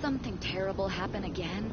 something terrible happen again?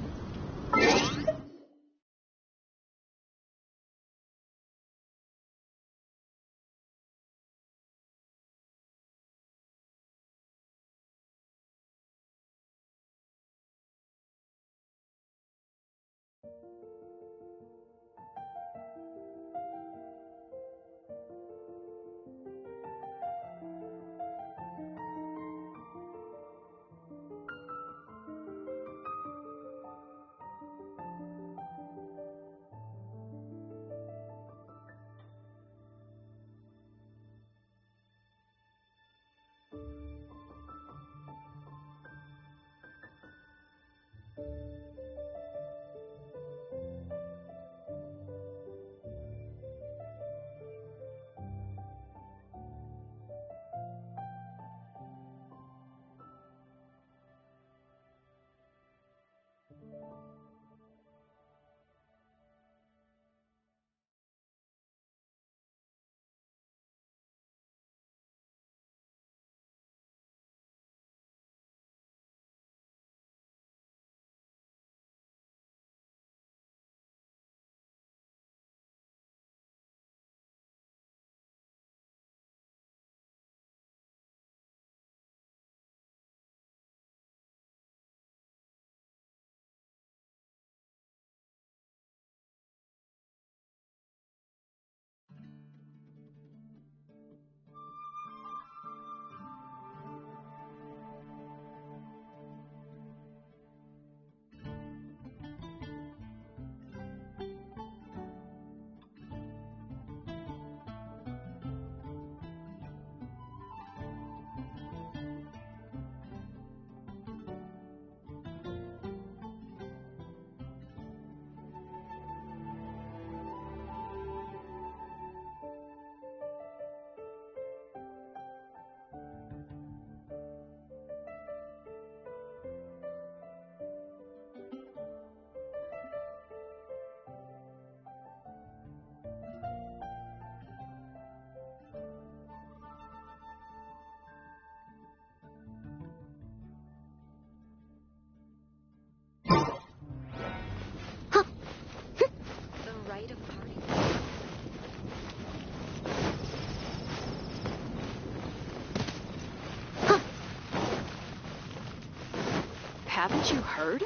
Haven't you heard?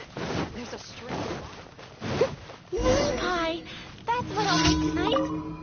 There's a string. Moon pie! That's what I'll make tonight.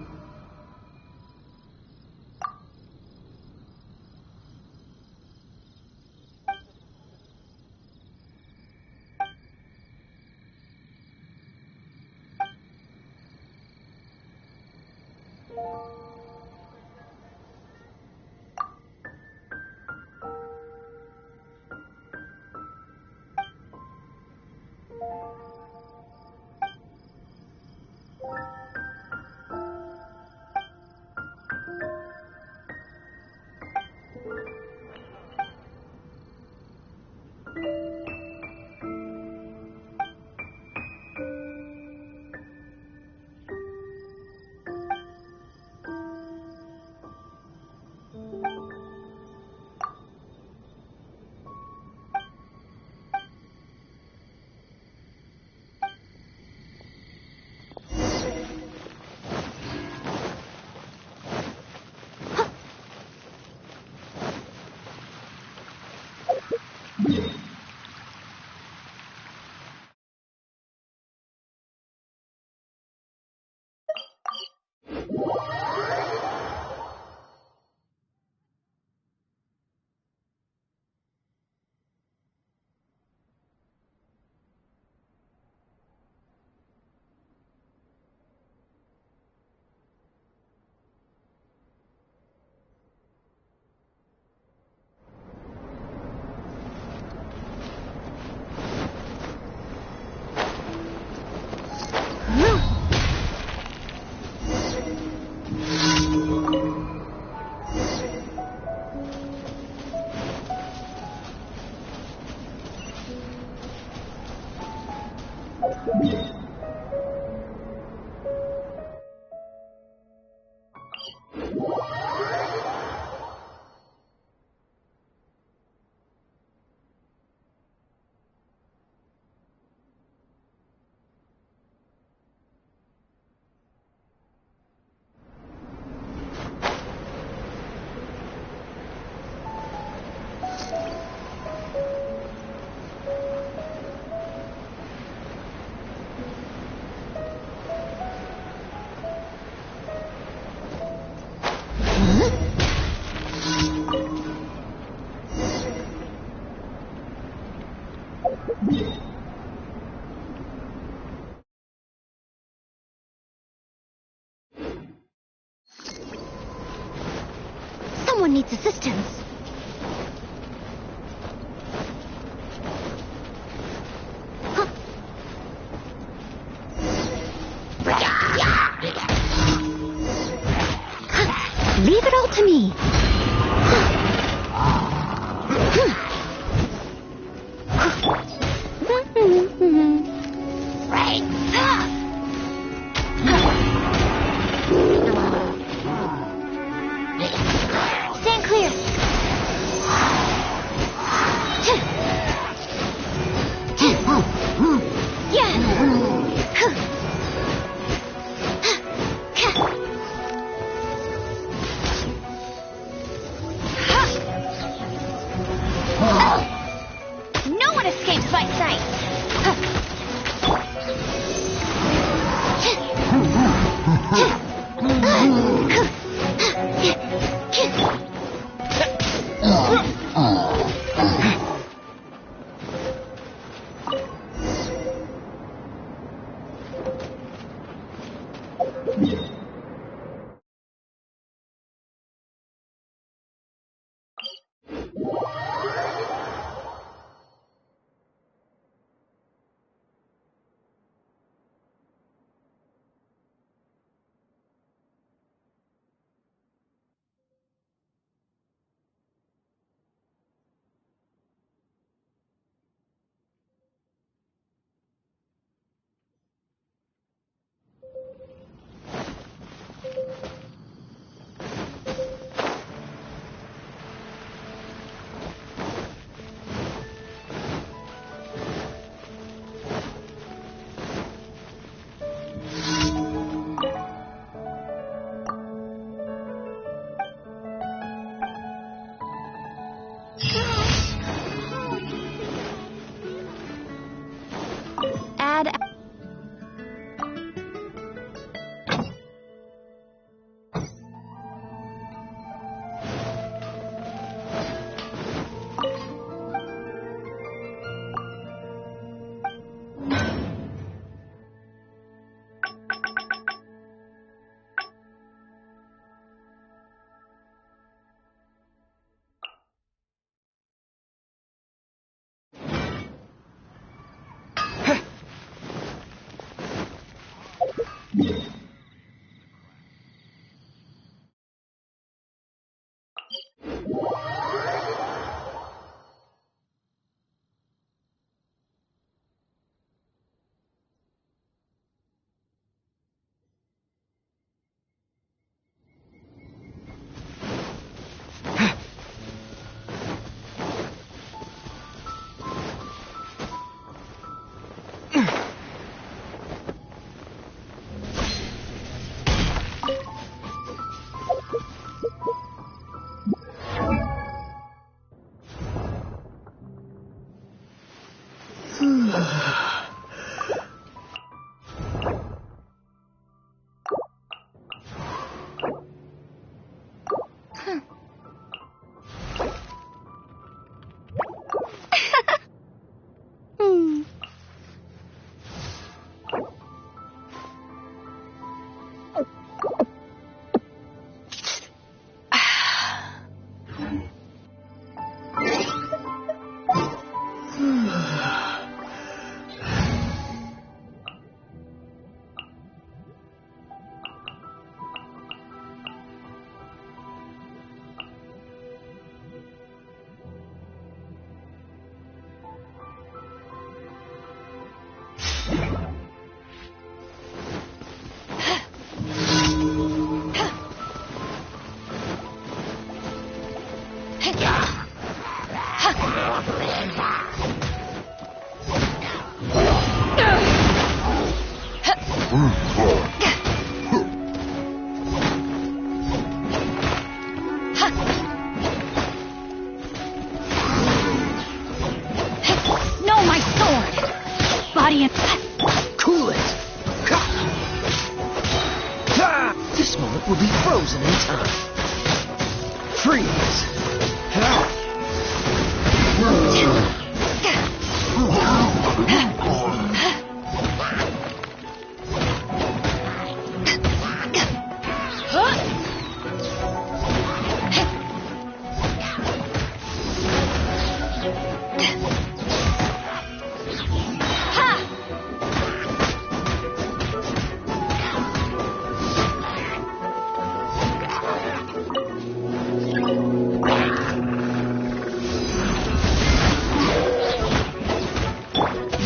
Someone needs assistance. Huh. Leave it all to me. Stand clear. No one escapes my sight. Add. Cool it! This moment will be frozen in time. Freeze!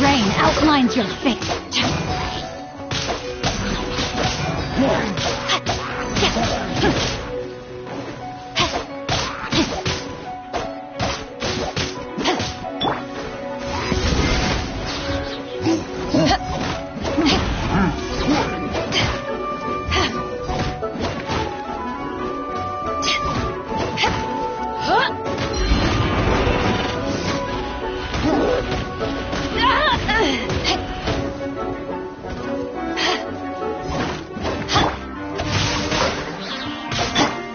Rain outlines your fate.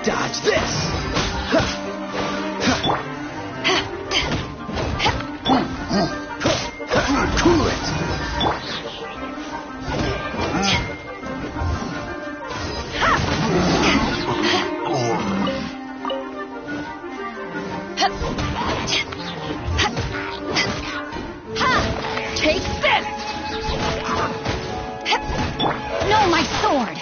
Dodge this! Cool it! Take this! No, my sword!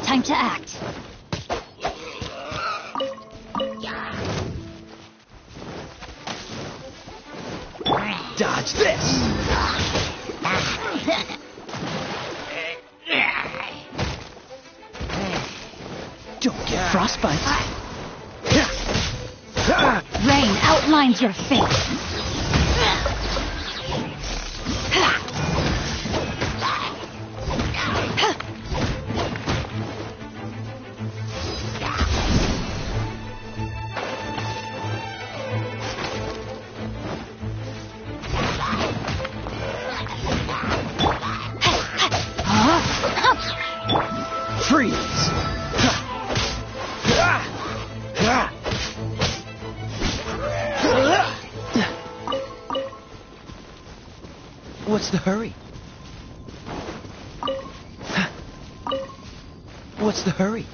Time to act. Dodge this! Don't get frostbite. Rain outlines your fate. Freeze! What's the hurry? What's the hurry?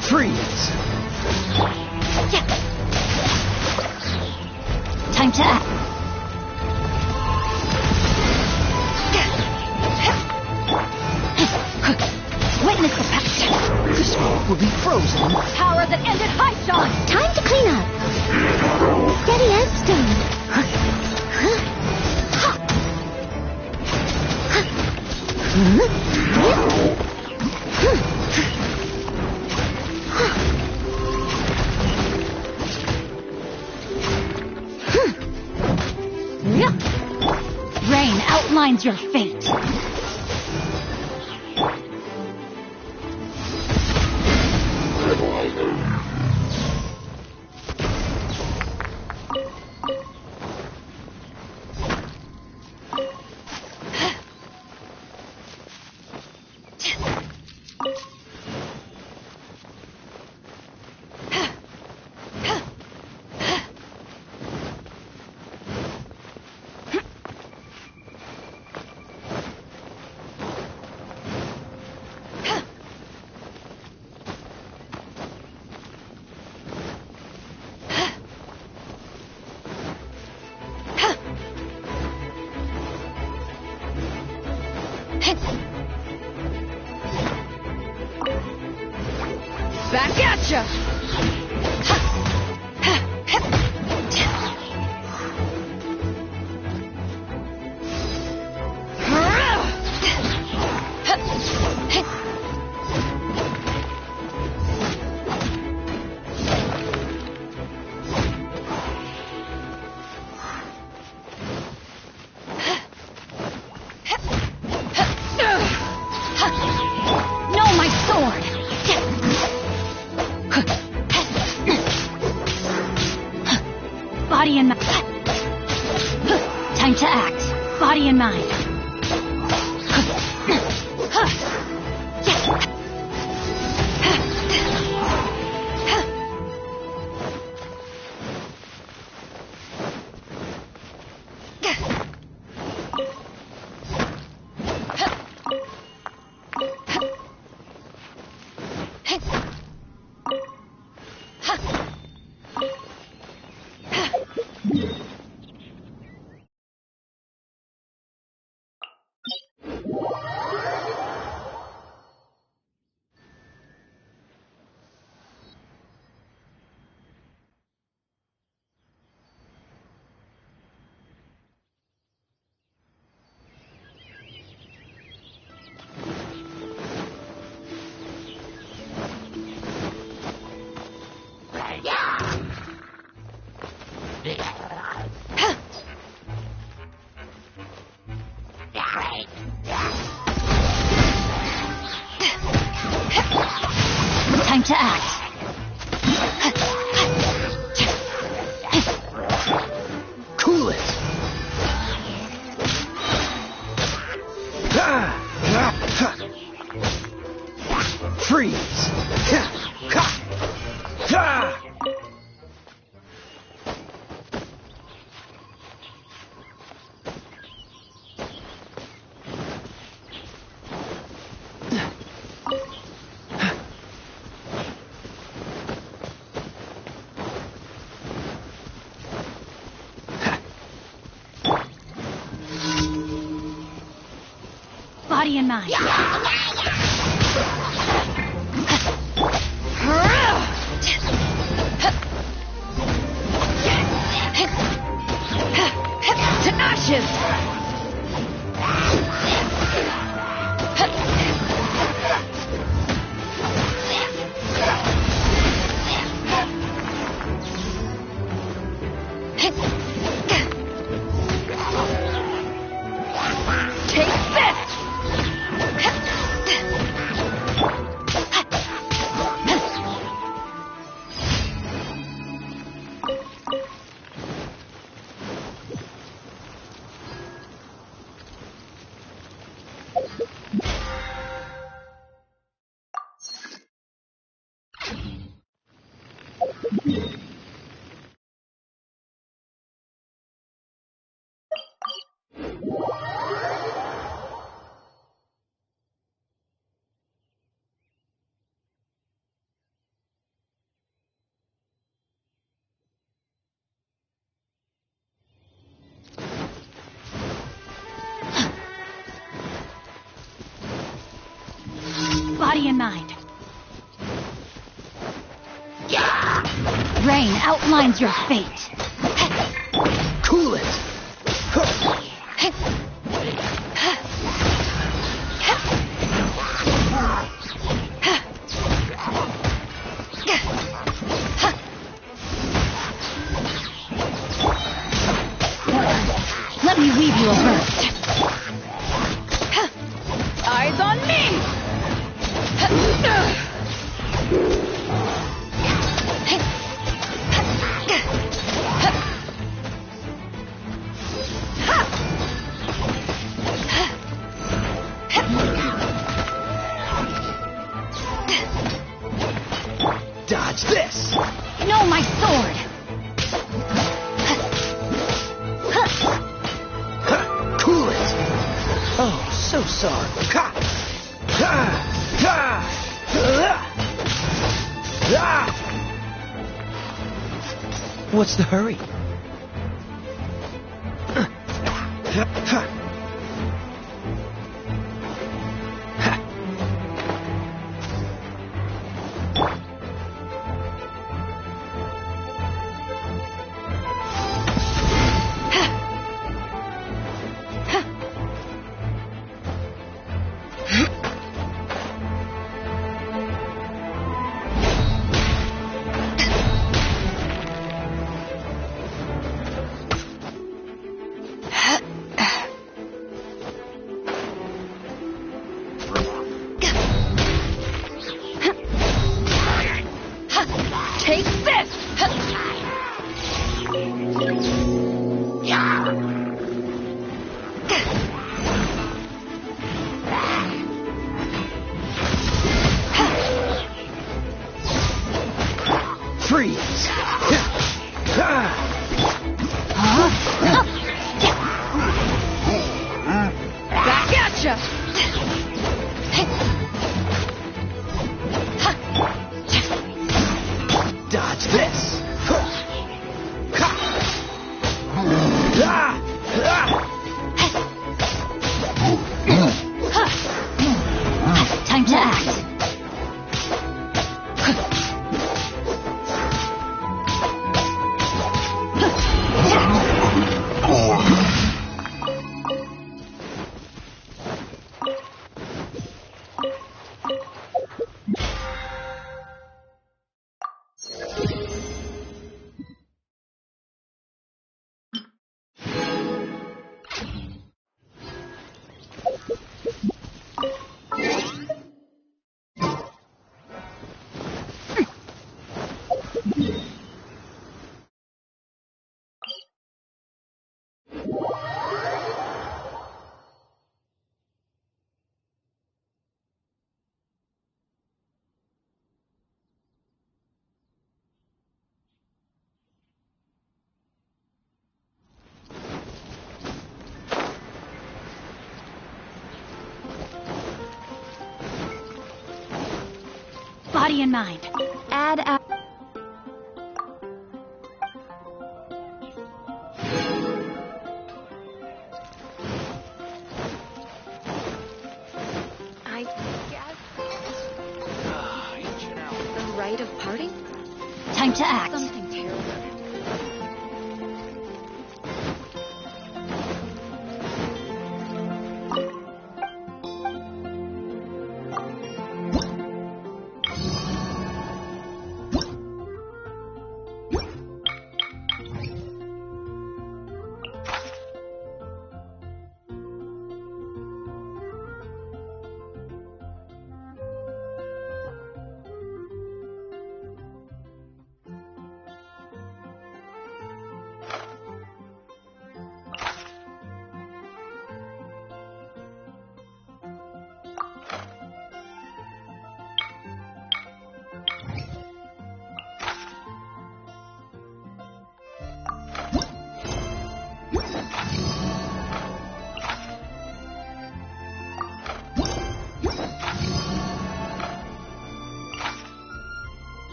Freeze! Time to act. Witness the power. This one will be frozen. Power that ended High Shot. Time to clean up. Steady as stone. Rain outlines your fate. Gotcha! No, my sword! Body and mind. Time to act. Body and mind. Time to act. Cool it. Freeze. Body and mind. To ashes! Take this! Body and mind. Rain outlines your fate. Cool it. Let me weave you a burst. Eyes on me! Dodge this. No, my sword. Cool it. Oh, so sorry. What's the hurry? Freeze! Back at ya! Dodge this! Time to act. Body and mind. Add a... I guess... The rite of parting? Time to act. Something terrible.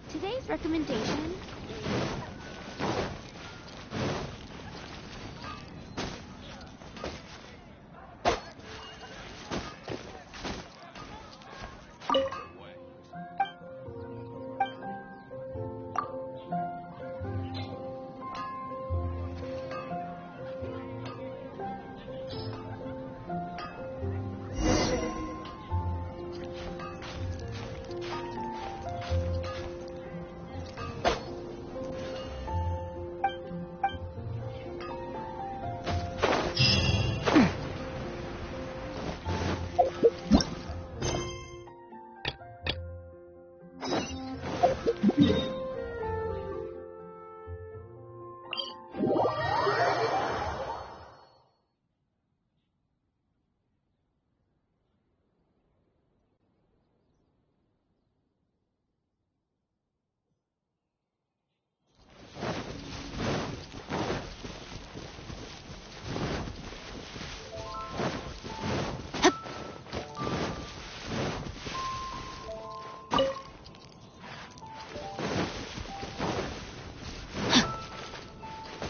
Today's recommendation...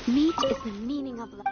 Meat is the meaning of life.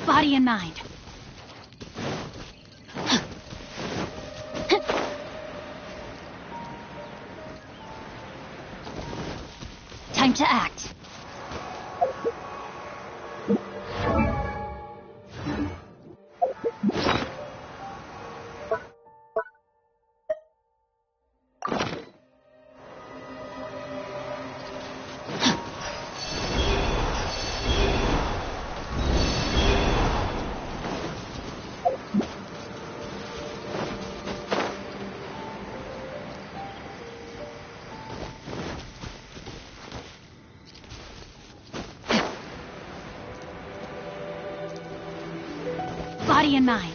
Body and mind. Time to act. Body and mind.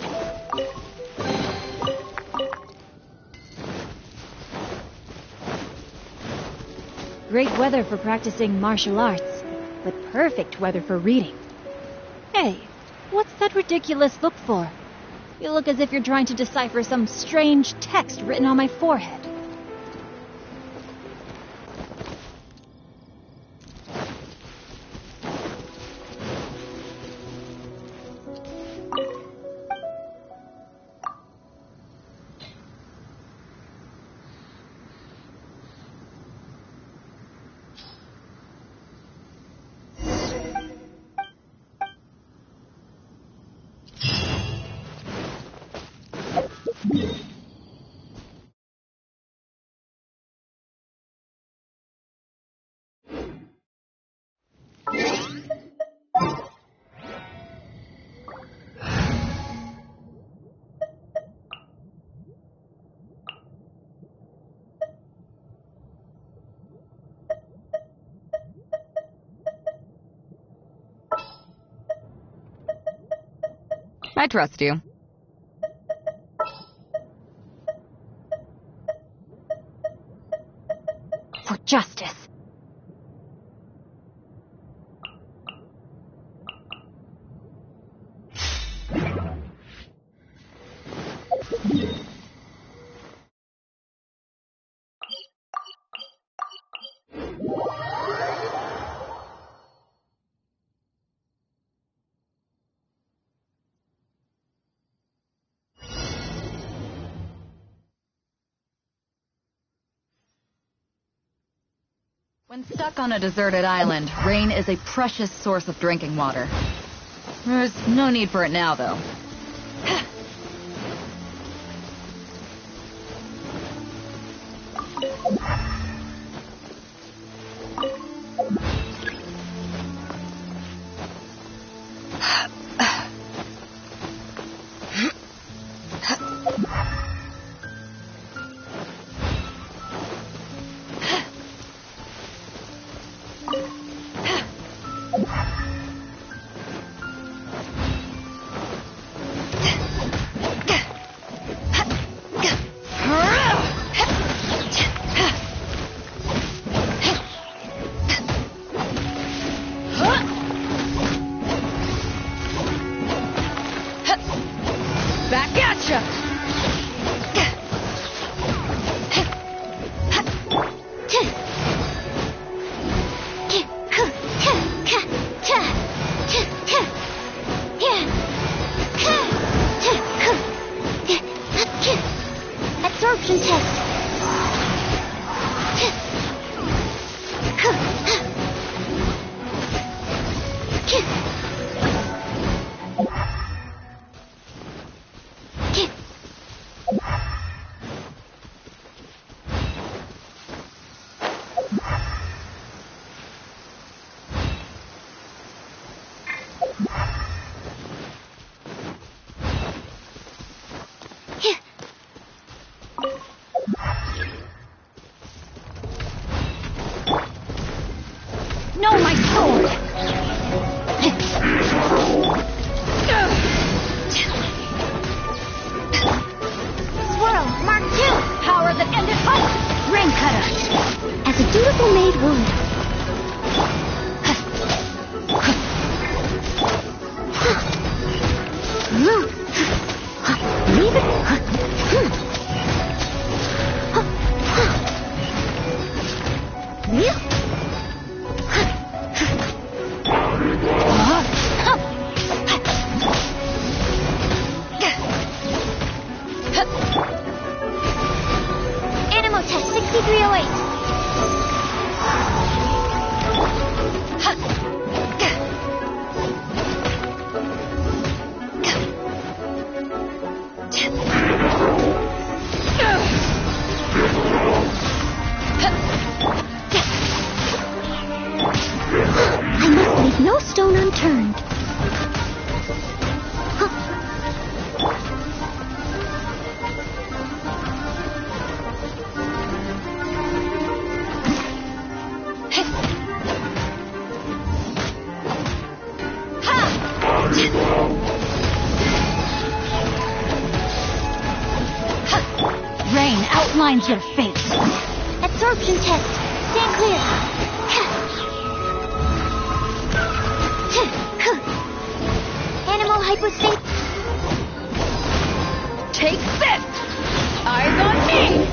Great weather for practicing martial arts, but perfect weather for reading. Hey, what's that ridiculous look for? You look as if you're trying to decipher some strange text written on my forehead. I trust you. For justice. When stuck on a deserted island, rain is a precious source of drinking water. There's no need for it now, though. Rain outlines your fate. Absorption test. Stand clear. Animal hypostate. Take this! Eyes on me!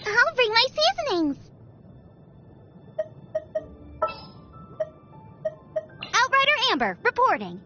I'll bring my seasonings. Outrider Amber, reporting.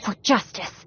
For justice.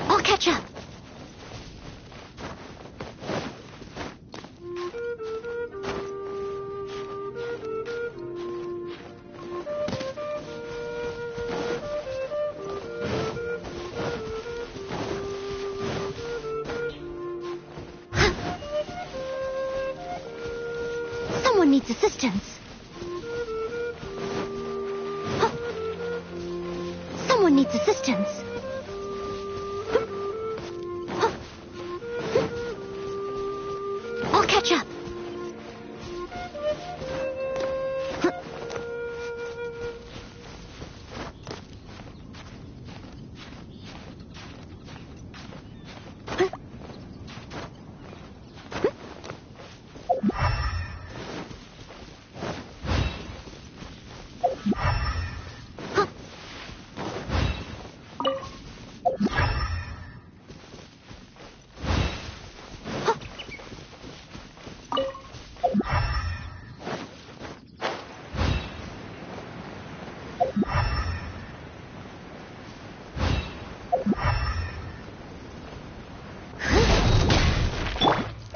I'll catch up. Someone needs assistance. needs assistance. I'll catch up.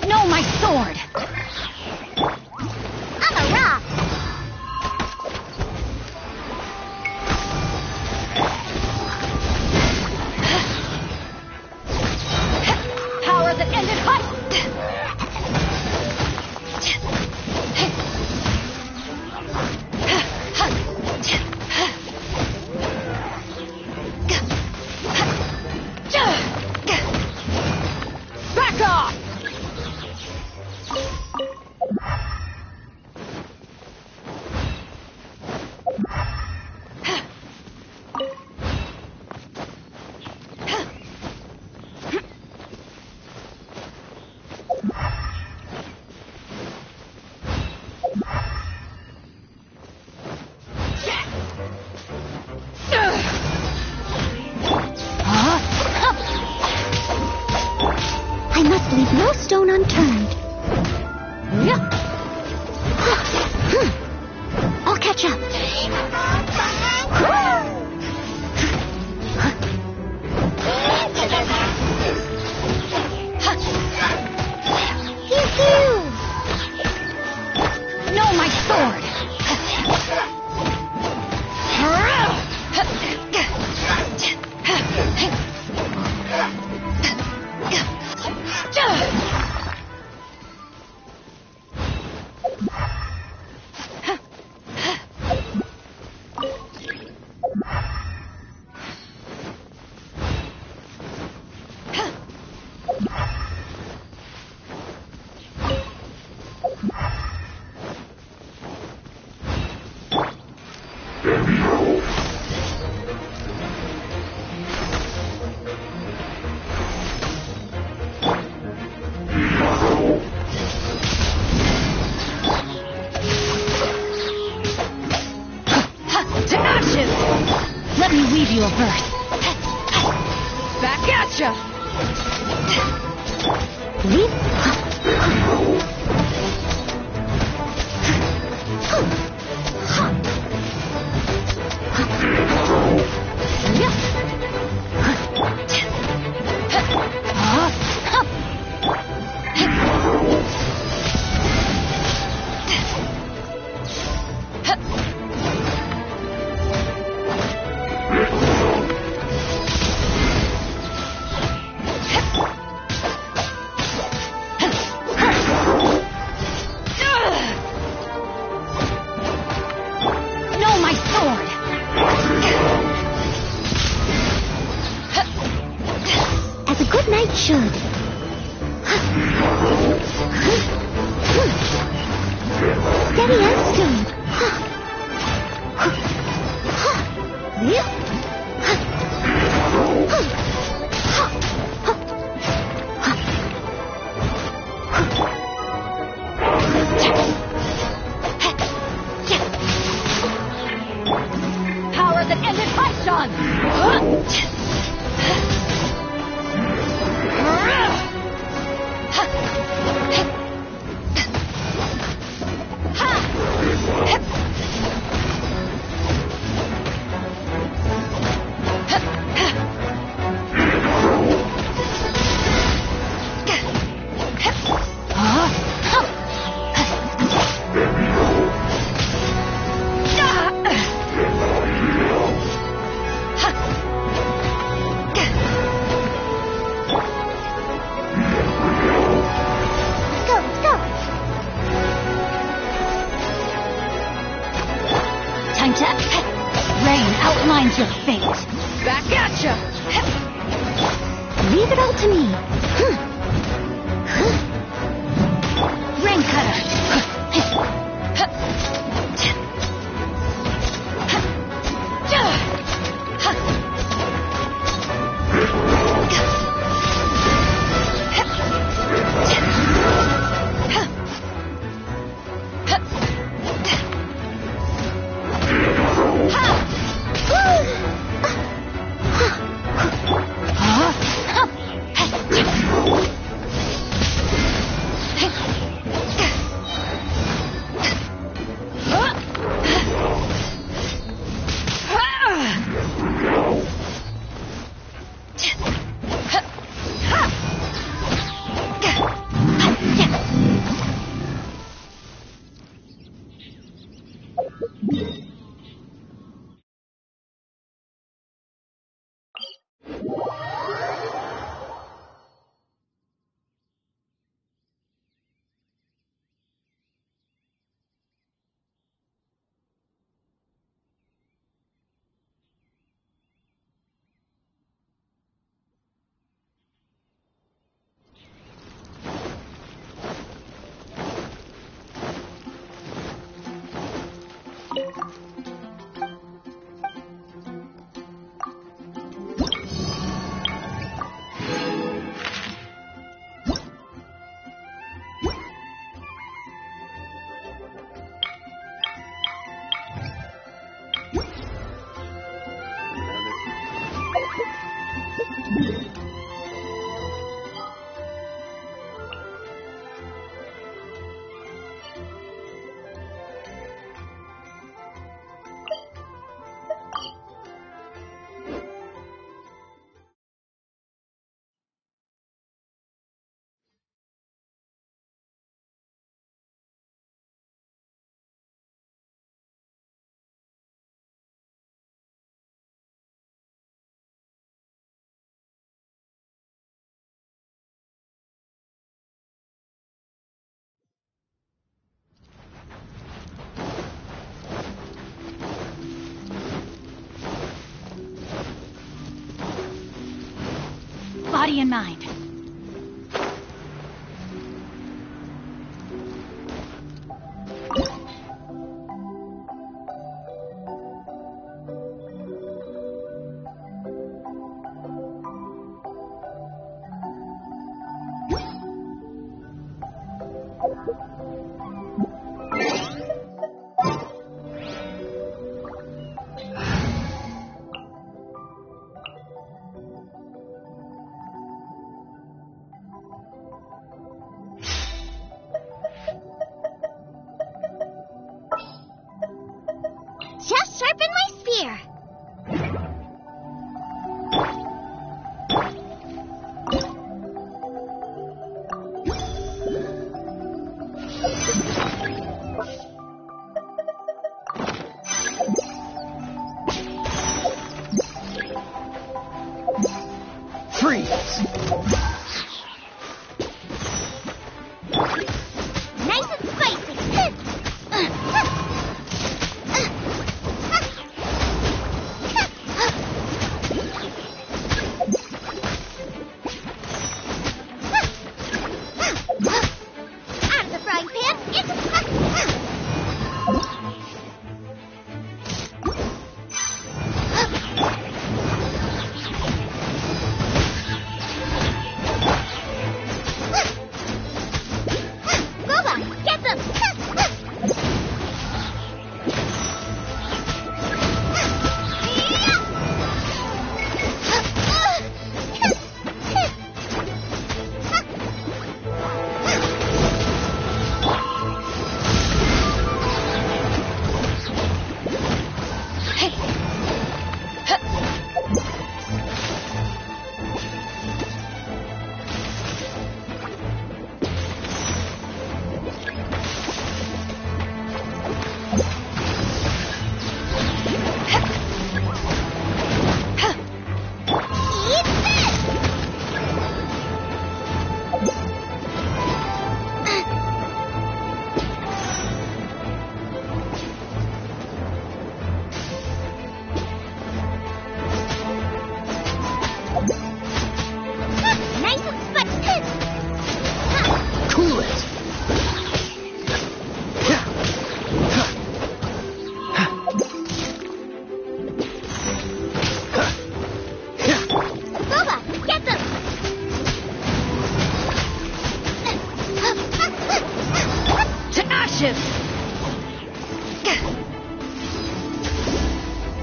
No, my sword! I'm a rock. Power that ended high! Back off! I must leave no stone unturned. I'll catch up. Pew-pew! No, my sword! To ashes! Let me weave you a berth. Back at ya! Leap. No, my sword! As a good knight should. Steady as stone. Power that ended Python! Time to... Rain outlines your fate. Back at ya! Leave it all to me. Rain cutter. Body and mind. Just sharpen my spear. Freeze! Nice and spicy.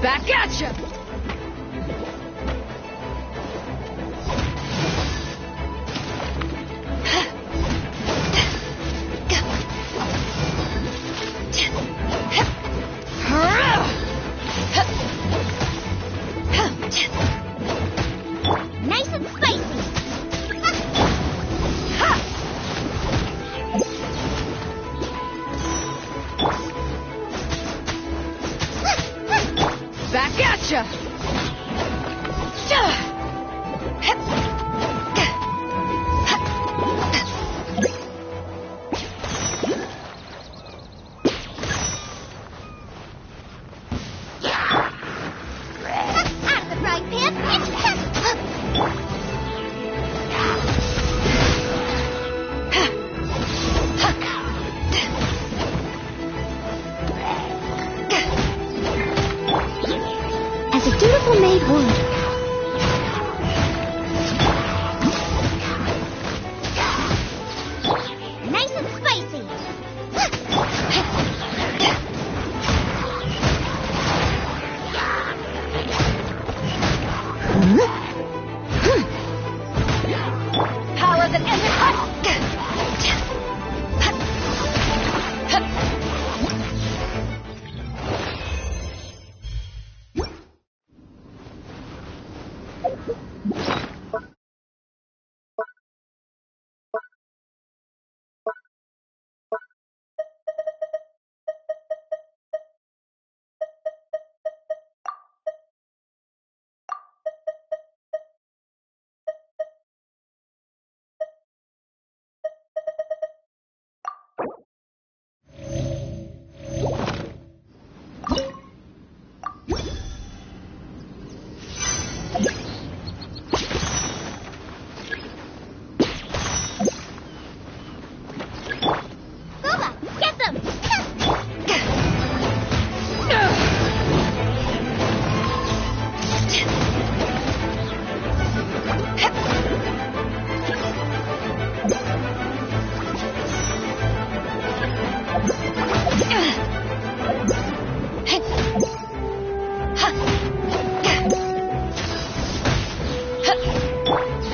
Back at ya! Nice and spicy. Back at ya! Out of the frying pan. As a dutiful maid would. Nice and spicy. Power that ends it! Booba, get them!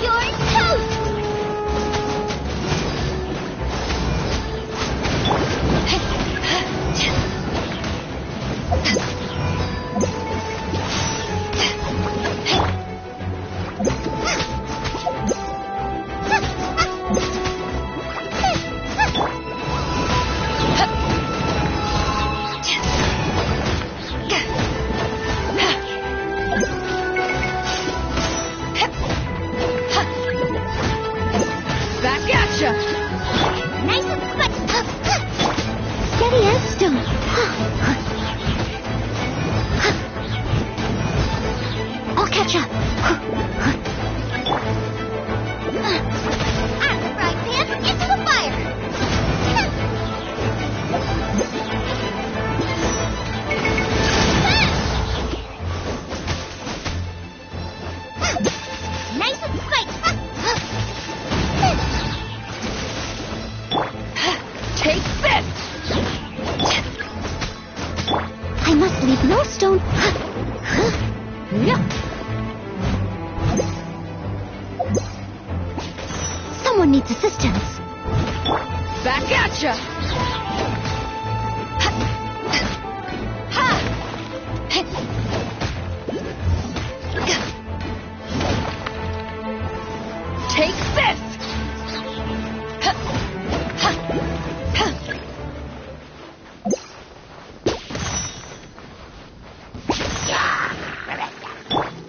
You're toast! Back at ya! Nice and spicy. Steady as stone. I'll catch up. Out of the frying pan, into the fire. Nice and spicy. Take this! I must leave no stone. Someone needs assistance. Back at ya! Take this!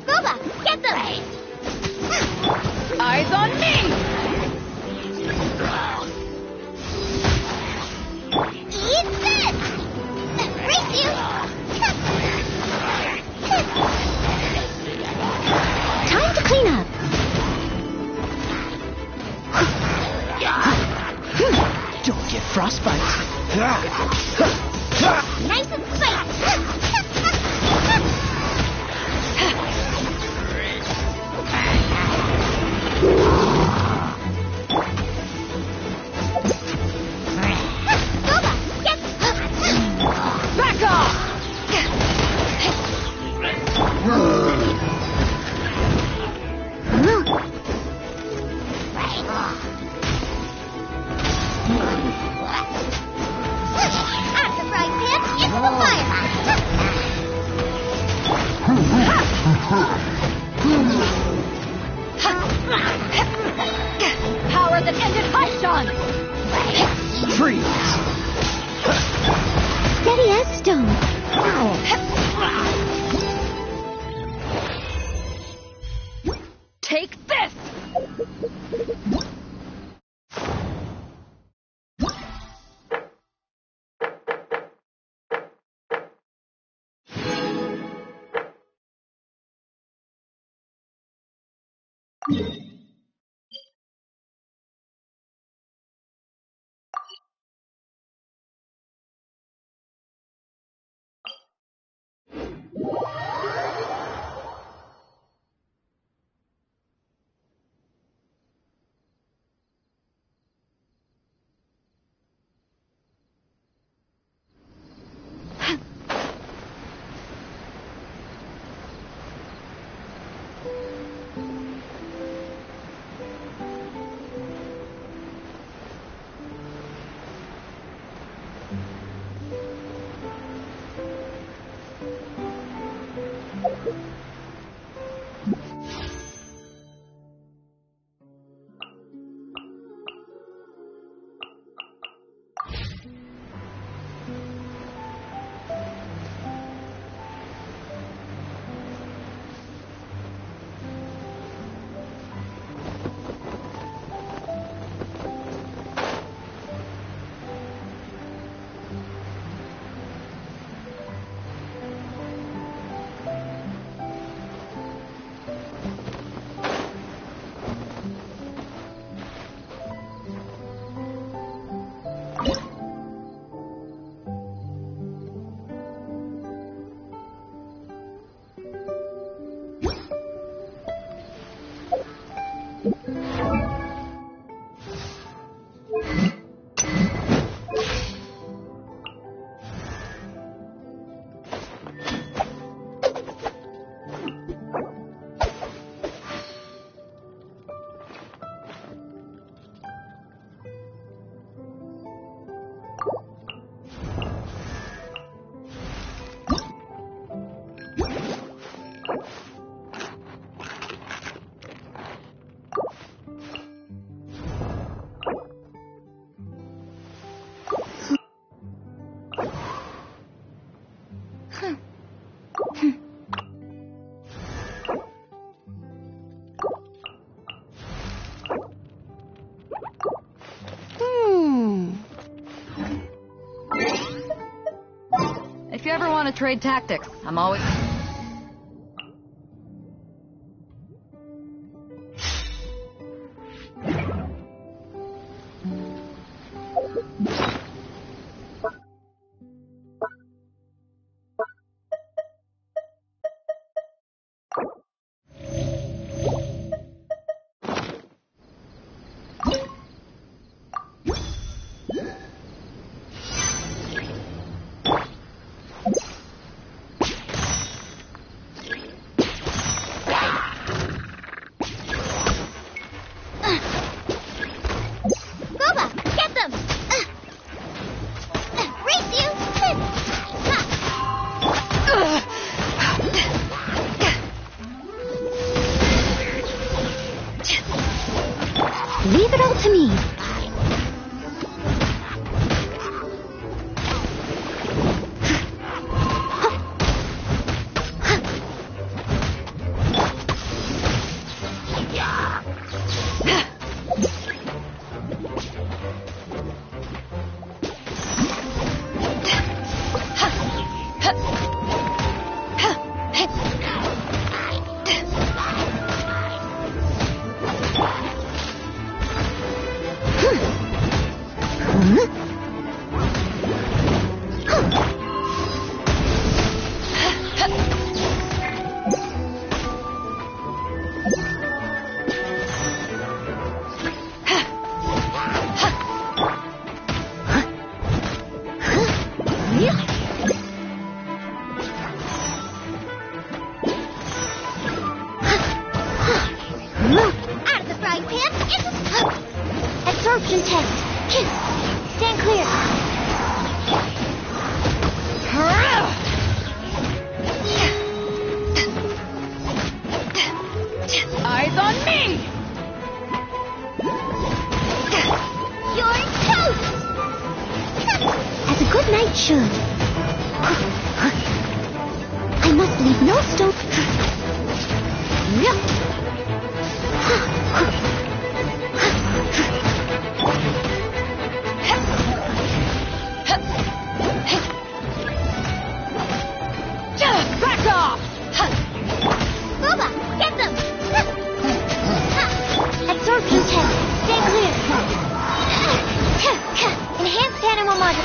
Booba, get them! Eyes on me! Eat this! Race you! Time to clean up. Don't get frostbite. Nice and spicy. Booba, get... Back off! Power that ended Hushon! Freeze! Steady as stone. Take this! If you ever want to trade tactics, I'm always... should. I must leave no stone. Back off! Boba, get them! Absorption test. Stay clear. Enhanced animal model.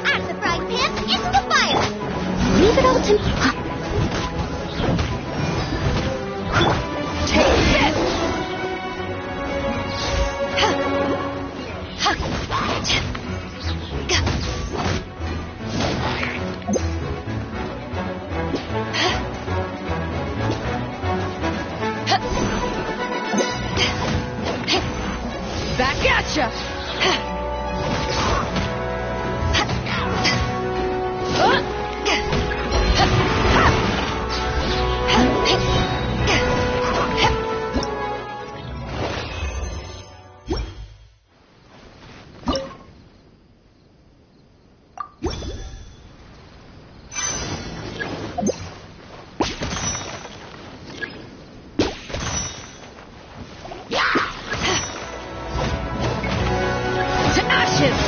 Add the frying pan into the fire. Leave it all to me. Take this! Back at ya! To ashes!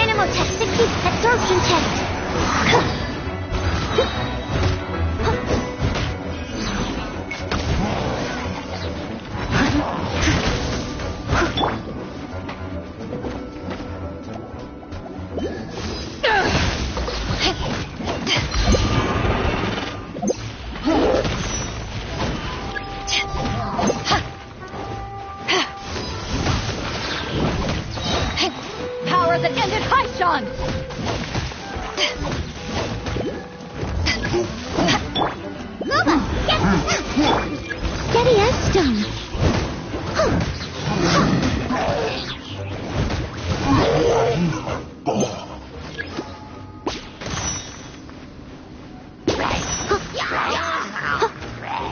Animal test 60. Absorption test. Power that ended Haishan! Boba, get steady as stone.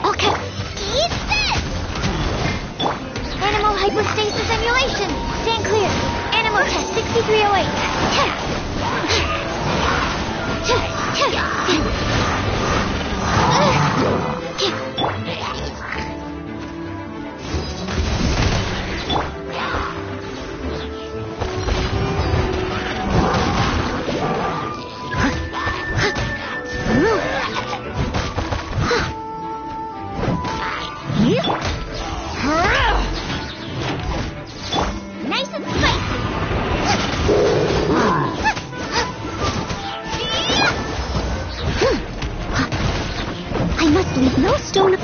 Okay. Eat this! Animal hypostasis emulation. Stand clear. Animal test 6308. Nice and spicy. I must leave no stone.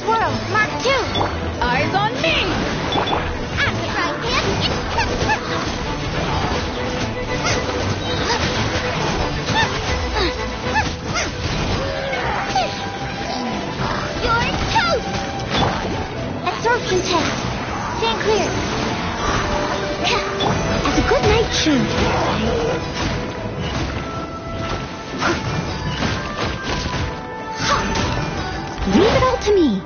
Swirl, Mark 2. Eyes on me! At the frying pan. You're toast! Absorption test. Stand clear. As a good night should. Leave it all to me.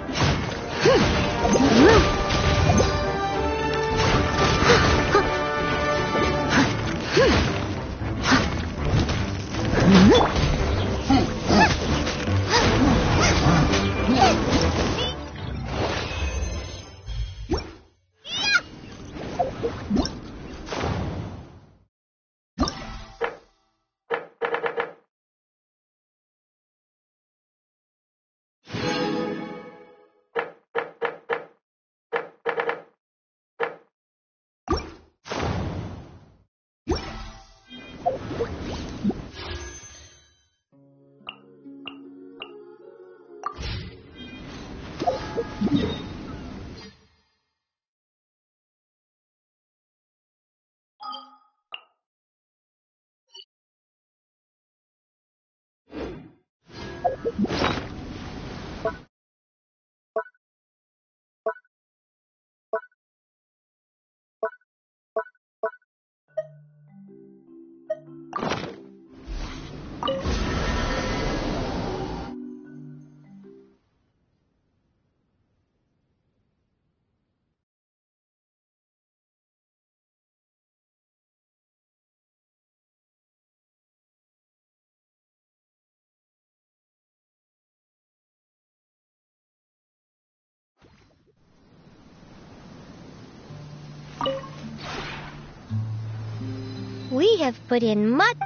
We have put in much.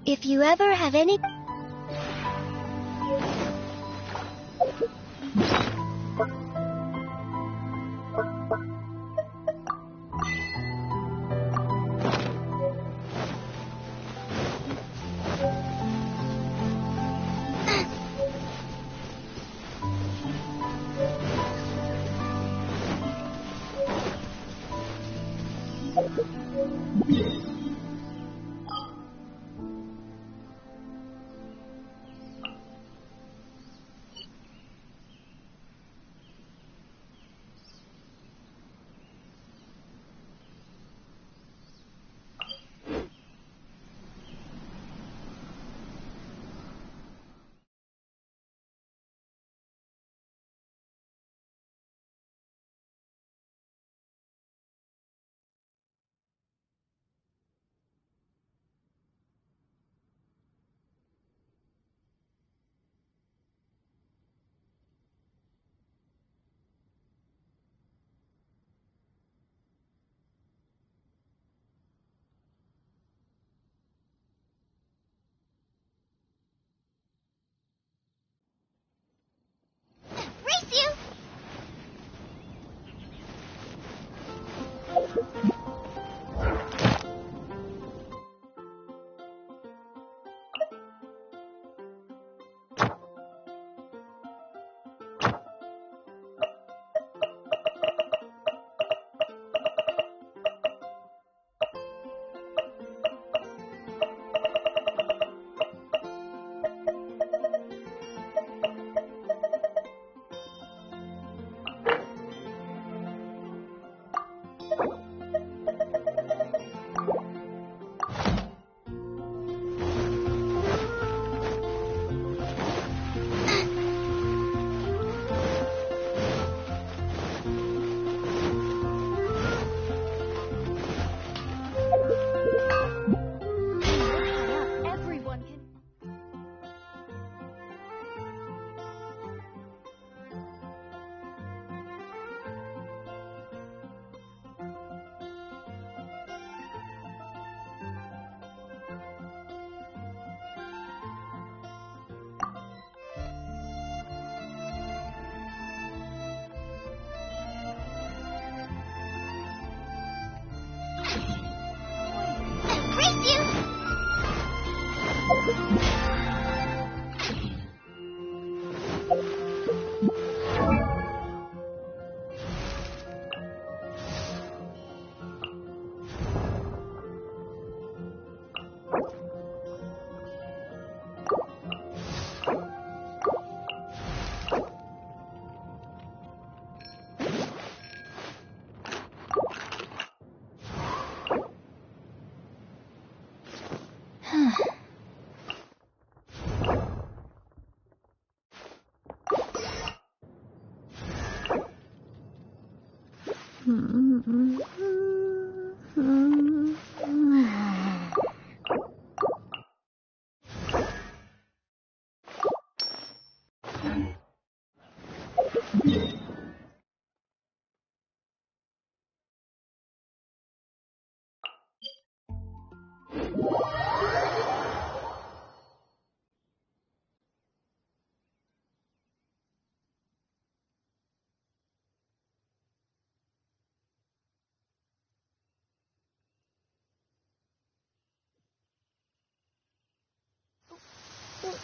If you ever have any...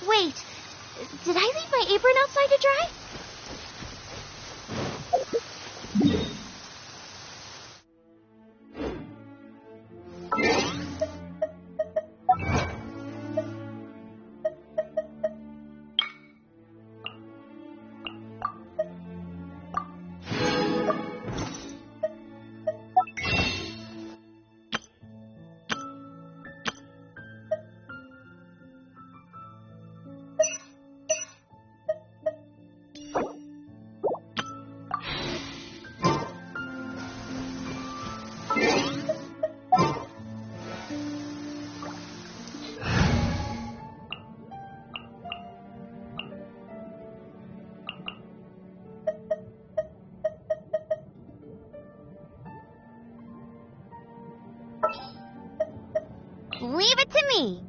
Wait, did I leave my apron outside to dry? Leave it to me.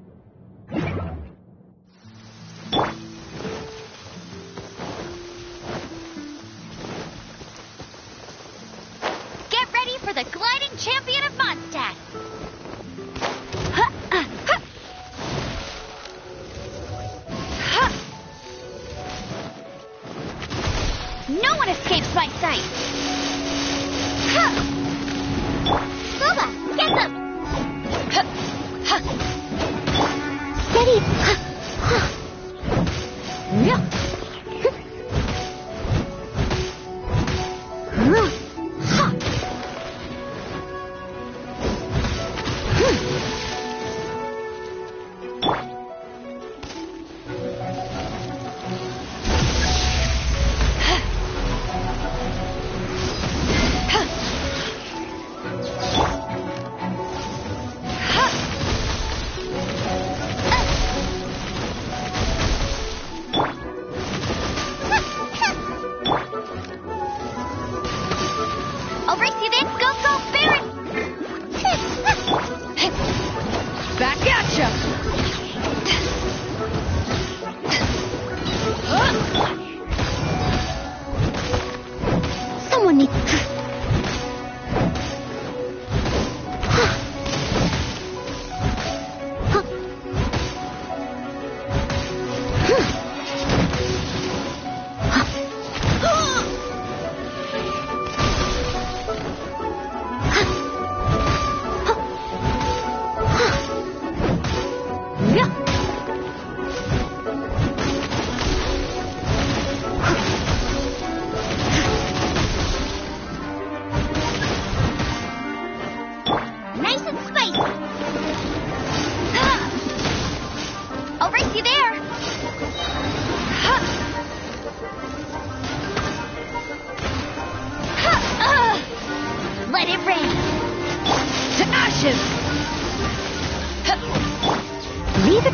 Get ready for the gliding champion of Mondstadt. No one escapes my sight. Booba, get them! Steady! I'll race you then, go, Baron! Back at ya! Someone needs... Nice and spicy. I'll race you there. Let it rain. To ashes! Leave it.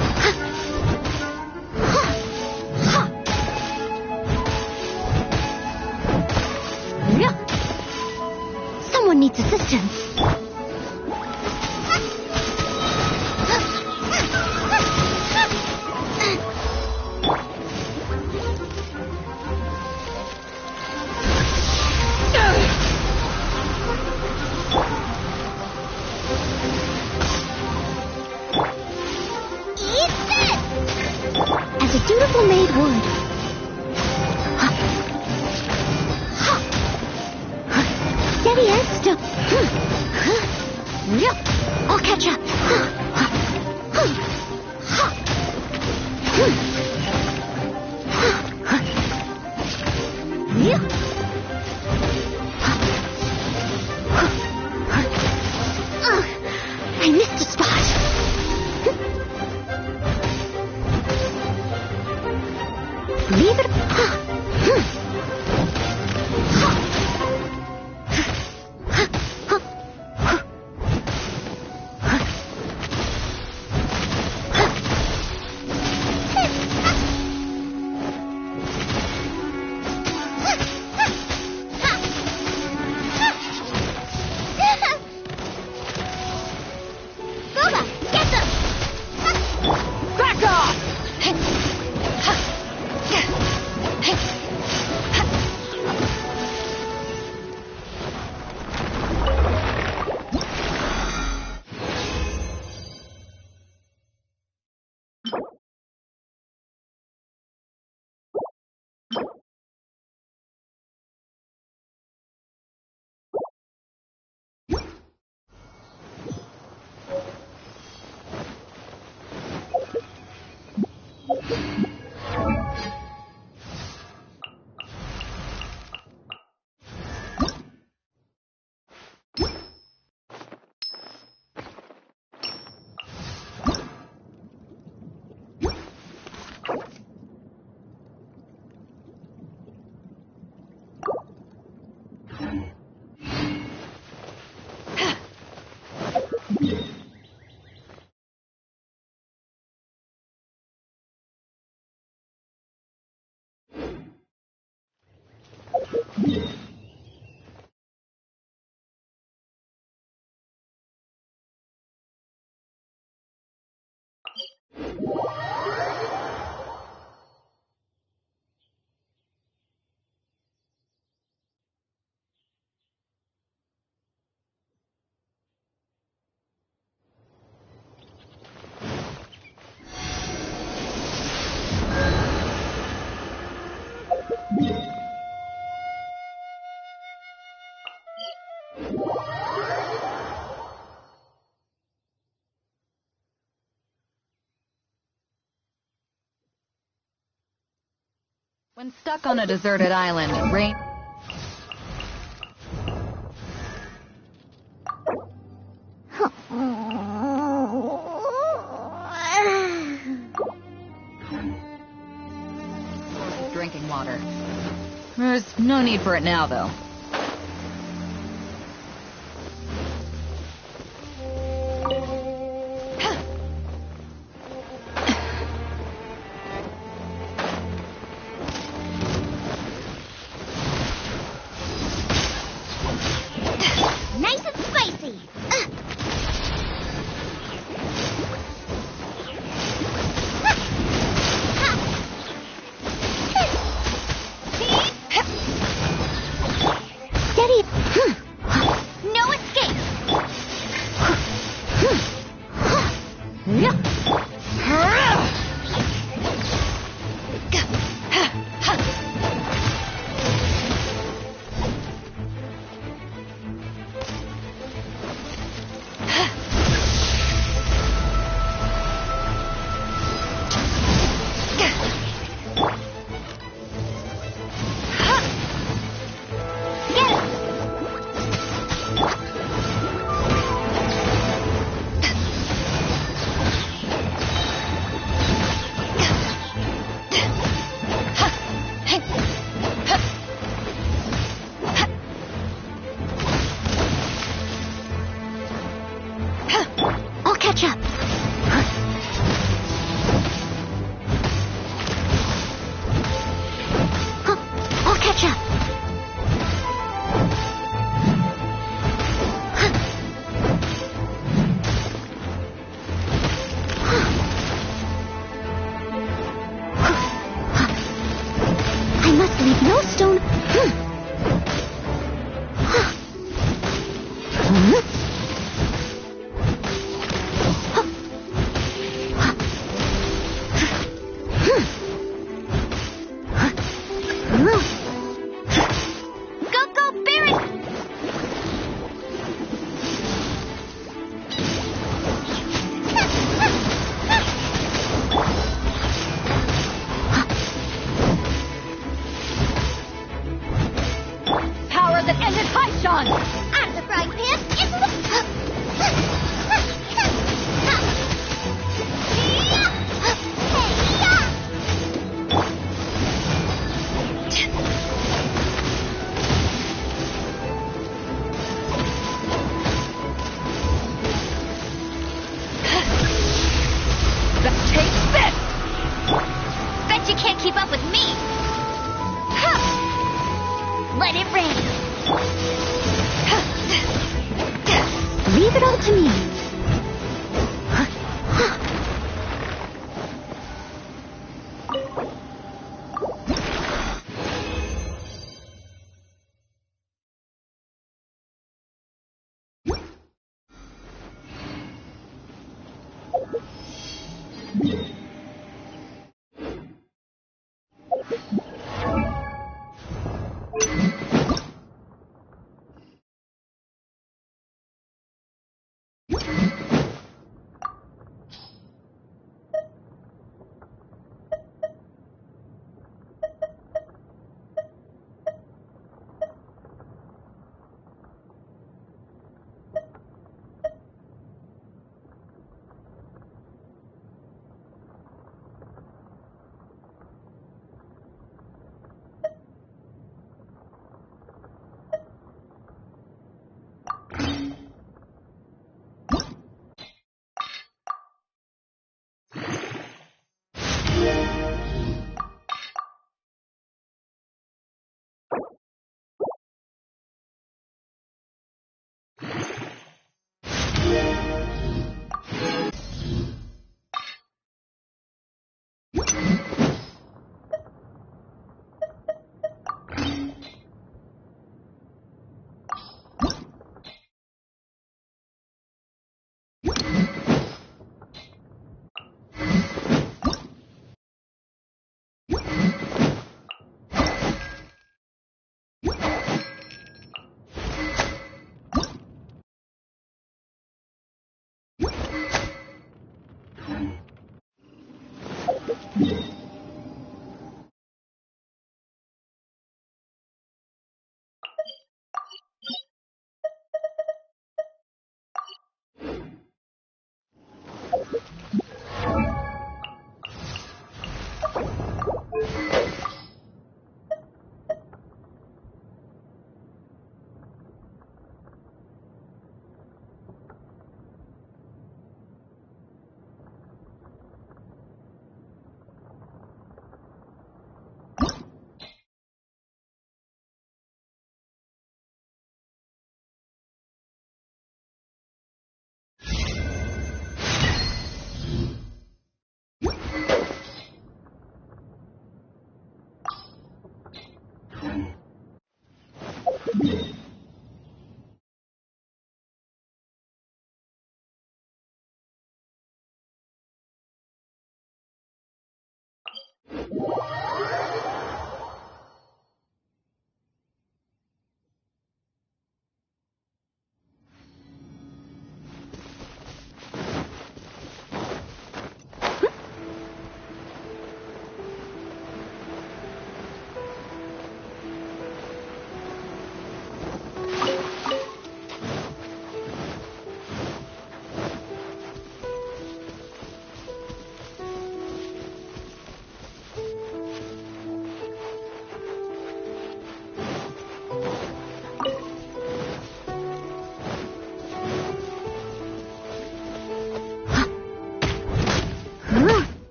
Someone needs assistance. As a dutiful maid would. Steady and still. I'll catch up. I missed a spot. Leave it. Booba! When stuck on a deserted island, Rain... drinking water. There's no need for it now, though. Nice and spicy. Steady. No escape. I'll catch up. I'll catch up. I must leave no stone. Go, Barry! Power that ended Paishan! Out of the frying pan into the... Take this! Bet you can't keep up with me. Let it rain. Leave it all to me.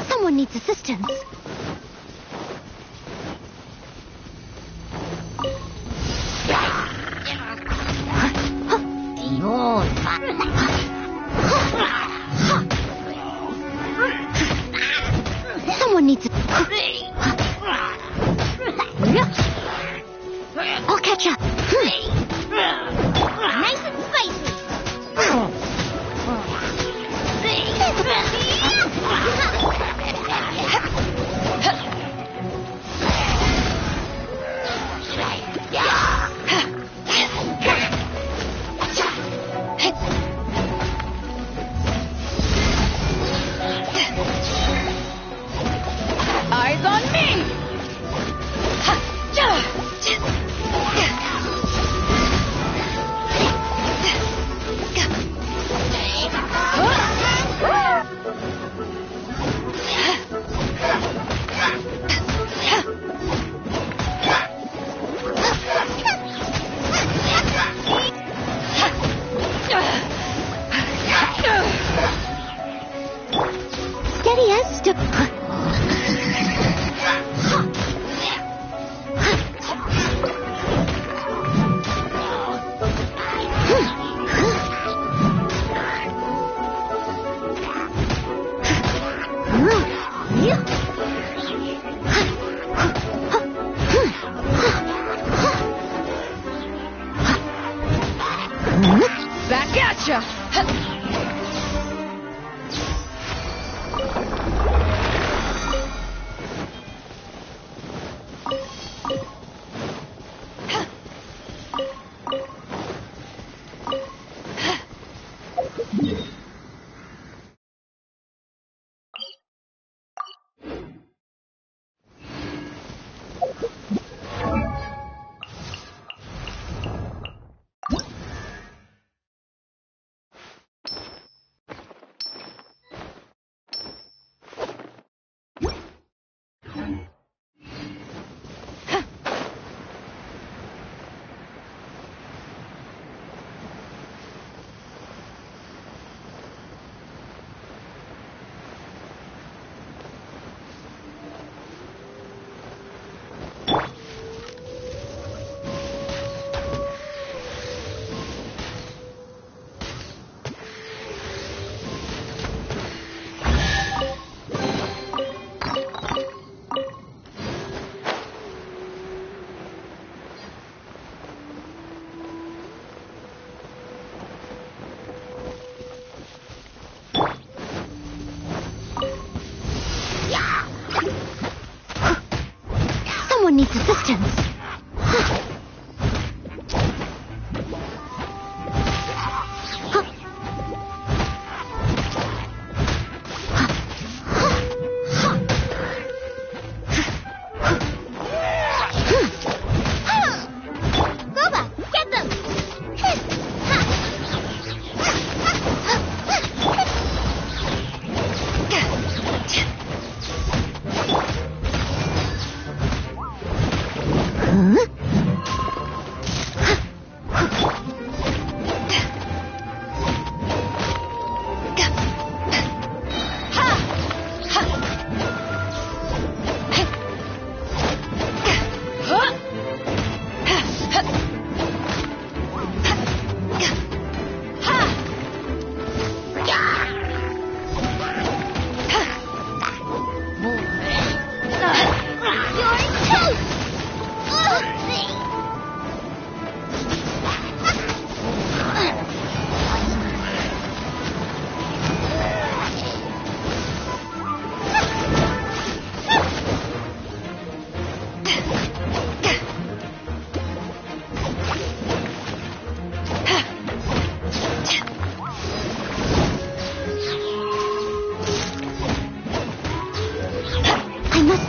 Someone needs assistance. Someone needs I'll catch up. Nice and spicy. Eyes on me! Steady as to... Back at ya! Someone needs assistance.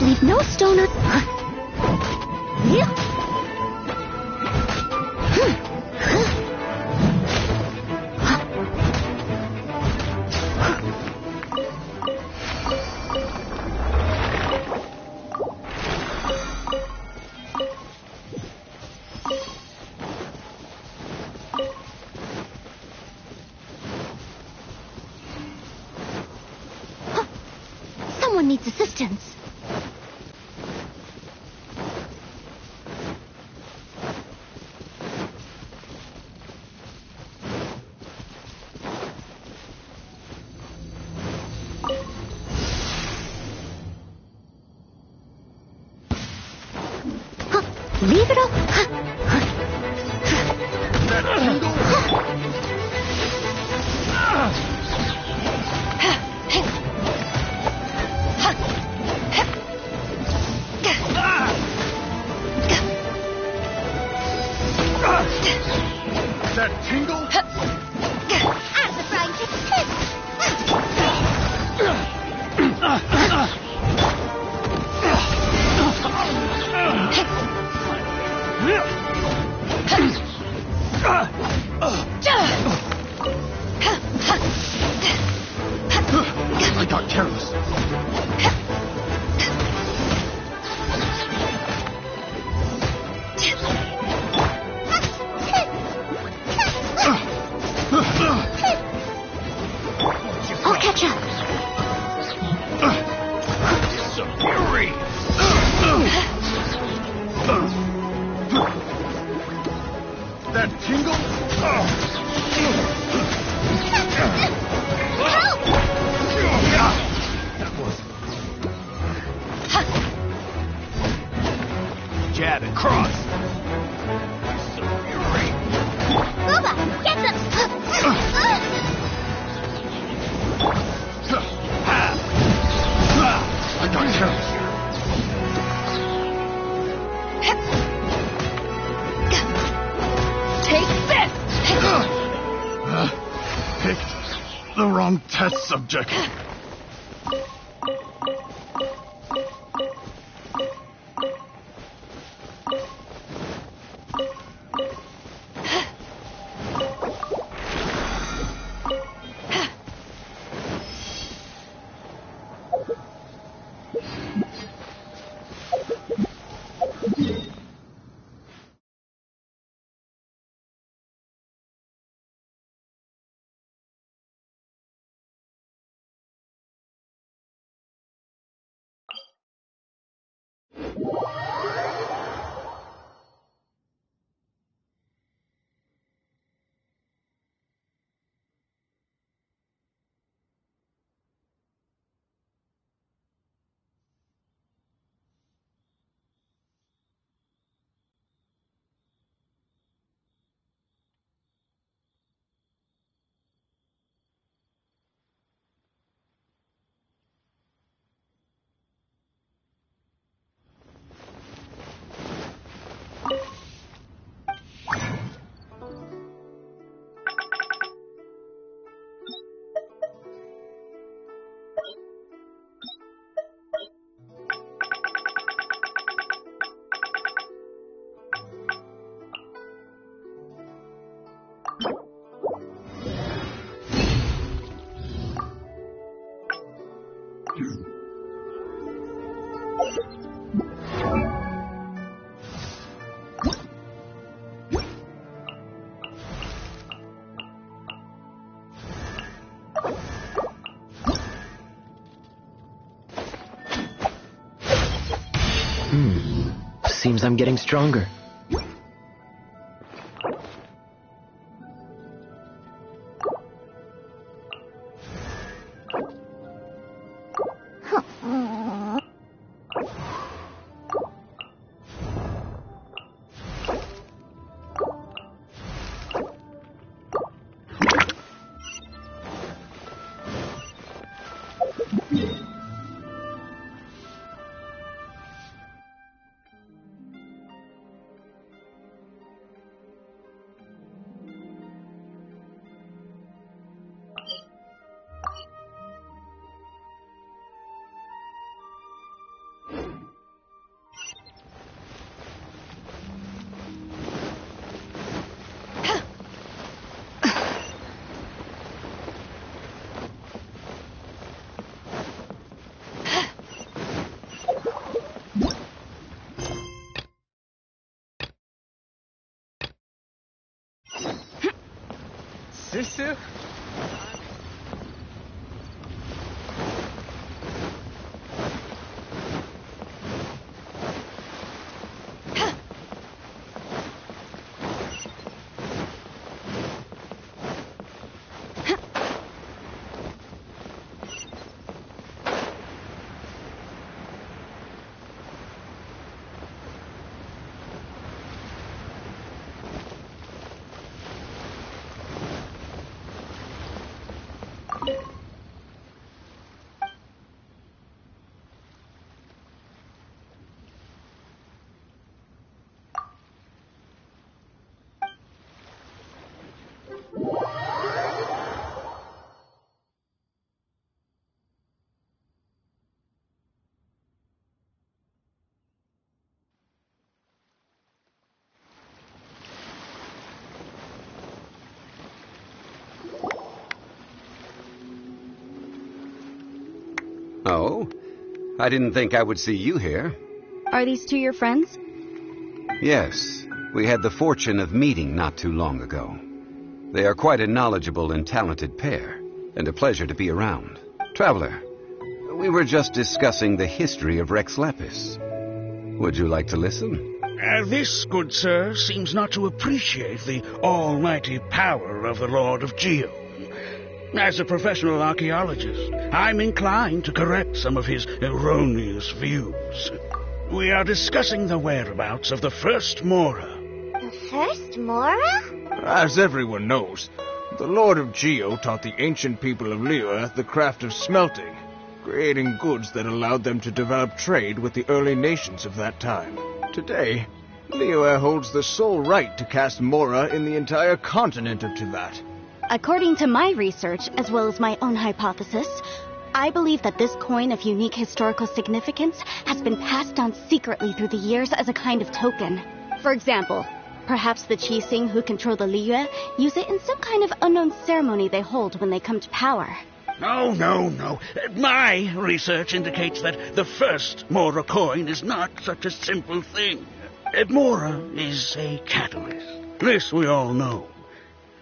Leave no stone un... Yeah. Someone needs assistance. Leave it up. That tingle? As the frying I got careless. I'll catch up. Fury! That tingle? That was... Jab and cross. Fury! Booba, get them! I got careless here. Take this! Picked the wrong test subject. Seems I'm getting stronger. Sisu? Oh? I didn't think I would see you here. Are these two your friends? Yes, we had the fortune of meeting not too long ago. They are quite a knowledgeable and talented pair, and a pleasure to be around. Traveler, we were just discussing the history of Rex Lapis. Would you like to listen? This, good sir, seems not to appreciate the almighty power of the Lord of Geo. As a professional archaeologist, I'm inclined to correct some of his erroneous views. We are discussing the whereabouts of the first Mora. The first Mora? As everyone knows, the Lord of Geo taught the ancient people of Liyue the craft of smelting, creating goods that allowed them to develop trade with the early nations of that time. Today, Liyue holds the sole right to cast Mora in the entire continent of Teyvat. According to my research, as well as my own hypothesis, I believe that this coin of unique historical significance has been passed on secretly through the years as a kind of token. For example, perhaps the Qixing who control the Liyue use it in some kind of unknown ceremony they hold when they come to power. No. My research indicates that the first Mora coin is not such a simple thing. Mora is a catalyst. This we all know.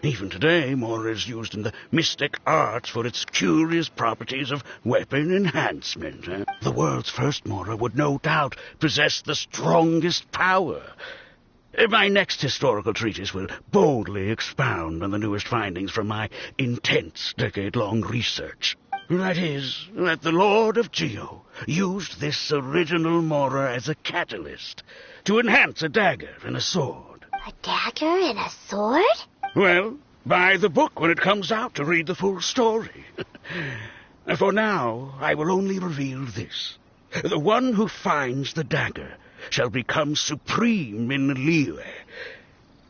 Even today, Mora is used in the mystic arts for its curious properties of weapon enhancement. The world's first Mora would no doubt possess the strongest power. My next historical treatise will boldly expound on the newest findings from my intense decade-long research. That is, that the Lord of Geo used this original Mora as a catalyst to enhance a dagger and a sword. A dagger and a sword? Well, buy the book when it comes out to read the full story. For now, I will only reveal this. The one who finds the dagger shall become supreme in Liyue,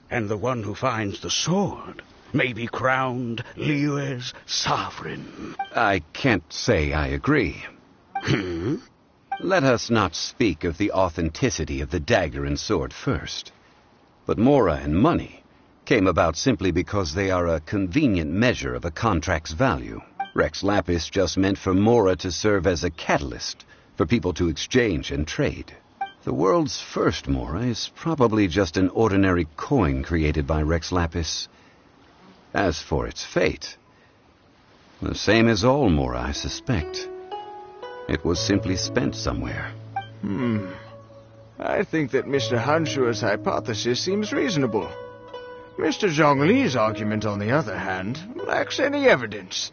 and the one who finds the sword may be crowned Liyue's sovereign. I can't say I agree. Let us not speak of the authenticity of the dagger and sword first. But Mora and money came about simply because they are a convenient measure of a contract's value. Rex Lapis just meant for Mora to serve as a catalyst for people to exchange and trade. The world's first Mora is probably just an ordinary coin created by Rex Lapis. As for its fate, the same as all Mora, I suspect. It was simply spent somewhere. I think that Mr. Hanshua's hypothesis seems reasonable. Mr. Zhongli's argument, on the other hand, lacks any evidence.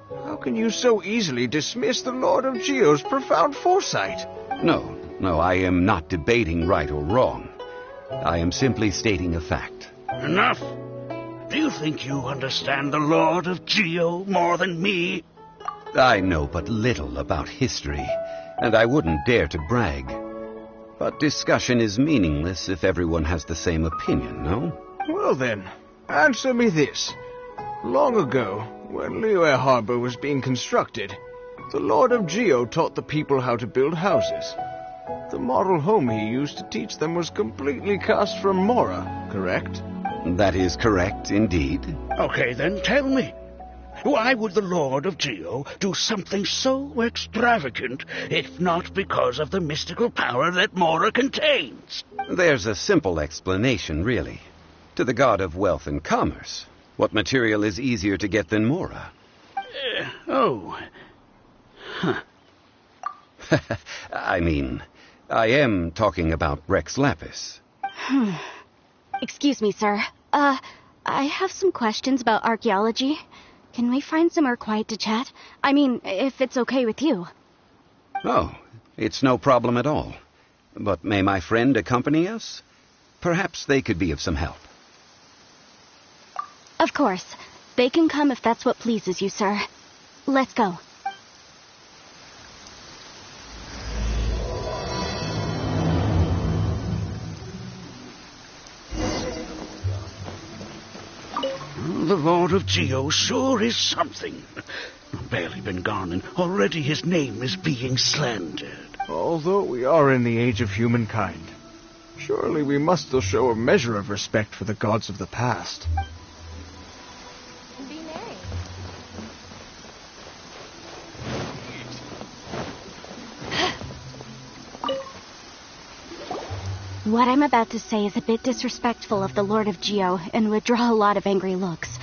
How can you so easily dismiss the Lord of Geo's profound foresight? No, I am not debating right or wrong. I am simply stating a fact. Enough! Do you think you understand the Lord of Geo more than me? I know but little about history, and I wouldn't dare to brag. But discussion is meaningless if everyone has the same opinion, no? Well then, answer me this. Long ago, when Liyue Harbor was being constructed, the Lord of Geo taught the people how to build houses. The model home he used to teach them was completely cast from Mora, correct? That is correct, indeed. Okay, then tell me. Why would the Lord of Geo do something so extravagant, if not because of the mystical power that Mora contains? There's a simple explanation, really. To the god of wealth and commerce, What material is easier to get than Mora? I mean, I am talking about Rex Lapis. Excuse me, sir. I have some questions about archaeology. Can we find somewhere quiet to chat? I mean, if it's okay with you. Oh, it's no problem at all. But may my friend accompany us? Perhaps they could be of some help. Of course. They can come if that's what pleases you, sir. Let's go. The Lord of Geo sure is something. Barely been gone, and already his name is being slandered. Although we are in the age of humankind, surely we must still show a measure of respect for the gods of the past. Be merry. What I'm about to say is a bit disrespectful of the Lord of Geo and would draw a lot of angry looks.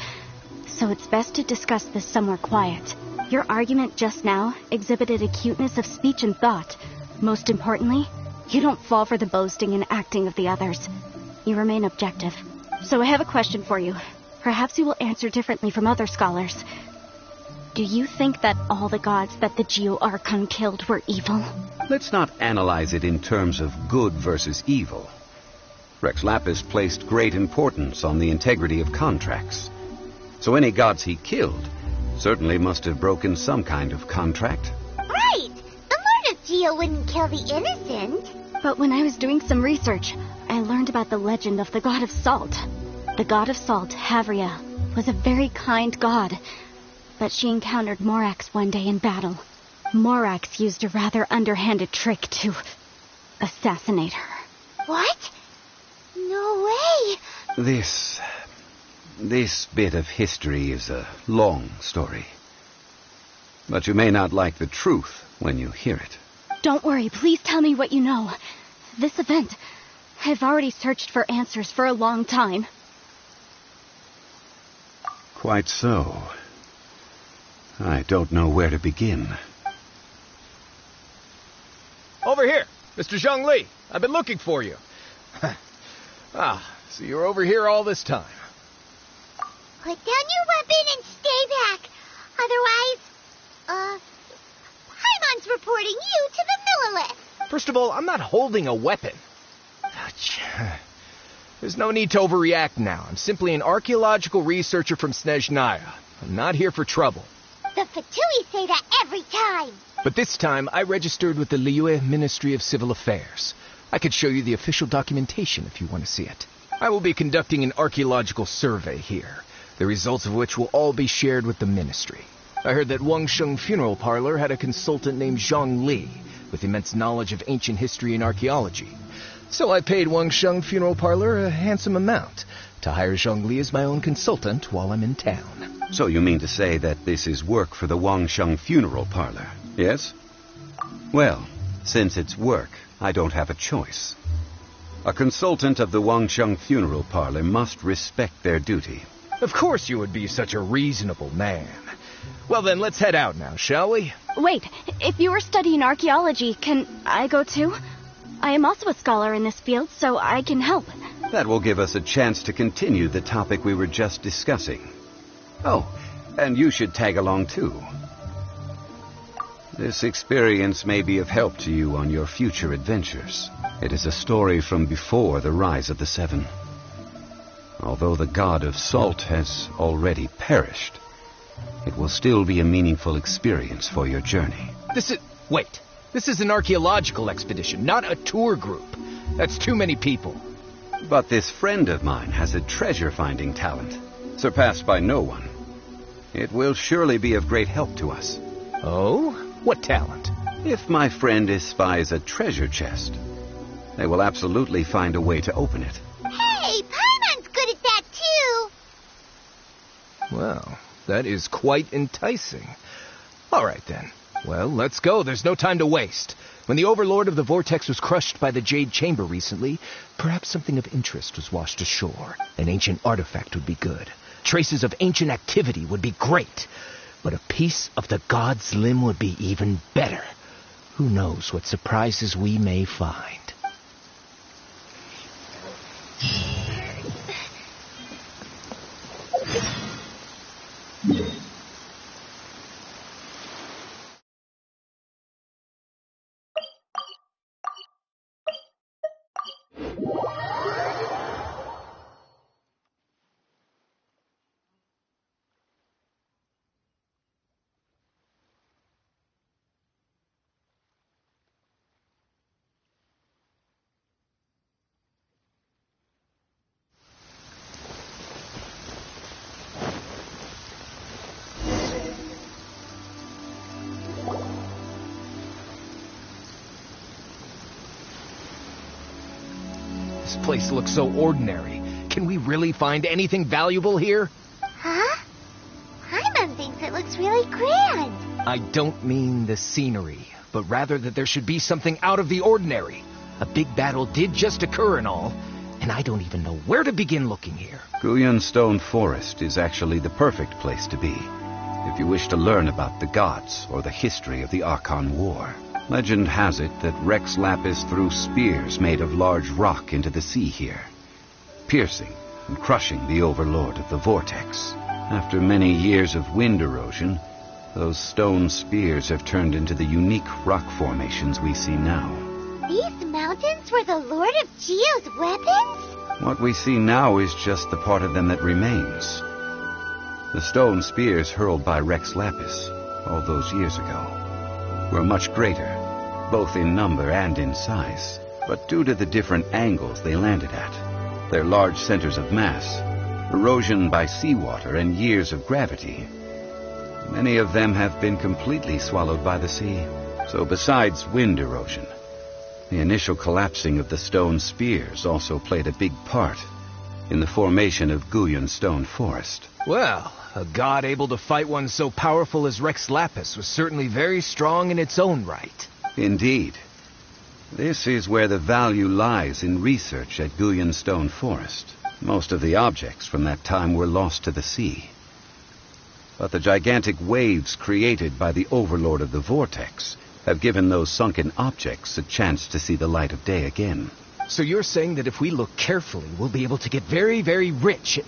So it's best to discuss this somewhere quiet. Your argument just now exhibited acuteness of speech and thought. Most importantly, you don't fall for the boasting and acting of the others. You remain objective. So I have a question for you. Perhaps you will answer differently from other scholars. Do you think that all the gods that the Geo Archon killed were evil? Let's not analyze it in terms of good versus evil. Rex Lapis placed great importance on the integrity of contracts. So any gods he killed certainly must have broken some kind of contract. Right! The Lord of Geo wouldn't kill the innocent. But when I was doing some research, I learned about the legend of the god of salt. The god of salt, Havria, was a very kind god. But she encountered Morax one day in battle. Morax used a rather underhanded trick to assassinate her. What? No way! This bit of history is a long story. But you may not like the truth when you hear it. Don't worry, please tell me what you know. This event, I've already searched for answers for a long time. Quite so. I don't know where to begin. Over here, Mr. Zhongli. I've been looking for you. So you're over here all this time. Put down your weapon and stay back. Otherwise, Paimon's reporting you to the Millilith. First of all, I'm not holding a weapon. There's no need to overreact now. I'm simply an archaeological researcher from Snezhnaya. I'm not here for trouble. The Fatui say that every time. But this time, I registered with the Liyue Ministry of Civil Affairs. I could show you the official documentation if you want to see it. I will be conducting an archaeological survey here, the results of which will all be shared with the ministry. I heard that Wangsheng Funeral Parlor had a consultant named Zhang Li, with immense knowledge of ancient history and archaeology. So I paid Wangsheng Funeral Parlor a handsome amount to hire Zhang Li as my own consultant while I'm in town. So you mean to say that this is work for the Wangsheng Funeral Parlor, yes? Well, since it's work, I don't have a choice. A consultant of the Wangsheng Funeral Parlor must respect their duty. Of course you would be such a reasonable man. Well then, let's head out now, shall we? Wait, if you were studying archaeology, can I go too? I am also a scholar in this field, so I can help. That will give us a chance to continue the topic we were just discussing. Oh, and you should tag along too. This experience may be of help to you on your future adventures. It is a story from before the rise of the Seven. Although the god of salt has already perished, it will still be a meaningful experience for your journey. Wait. This is an archaeological expedition, not a tour group. That's too many people. But this friend of mine has a treasure-finding talent, surpassed by no one. It will surely be of great help to us. Oh? What talent? If my friend espies a treasure chest, they will absolutely find a way to open it. Hey, Paimon's good at that too. Well, that is quite enticing. All right then. Well, let's go. There's no time to waste. When the Overlord of the Vortex was crushed by the Jade Chamber recently, perhaps something of interest was washed ashore. An ancient artifact would be good. traces of ancient activity would be great, but a piece of the god's limb would be even better. Who knows what surprises we may find. This place looks so ordinary. Can we really find anything valuable here? Huh? Paimon thinks it looks really grand. I don't mean the scenery, but rather that there should be something out of the ordinary. A big battle did just occur and all, and I don't even know where to begin looking here. Guyun Stone Forest is actually the perfect place to be, if you wish to learn about the gods or the history of the Archon War. Legend has it that Rex Lapis threw spears made of large rock into the sea here, piercing and crushing the overlord of the vortex. After many years of wind erosion, those stone spears have turned into the unique rock formations we see now. These mountains were the Lord of Geo's weapons? What we see now is just the part of them that remains. The stone spears hurled by Rex Lapis all those years ago were much greater, both in number and in size. But due to the different angles they landed at, their large centers of mass, erosion by seawater, and years of gravity, many of them have been completely swallowed by the sea. So besides wind erosion, the initial collapsing of the stone spears also played a big part in the formation of Guyun Stone Forest. Well, a god able to fight one so powerful as Rex Lapis was certainly very strong in its own right. Indeed. This is where the value lies in research at Guyun Stone Forest. Most of the objects from that time were lost to the sea. But the gigantic waves created by the overlord of the vortex have given those sunken objects a chance to see the light of day again. So you're saying that if we look carefully, we'll be able to get very, very rich.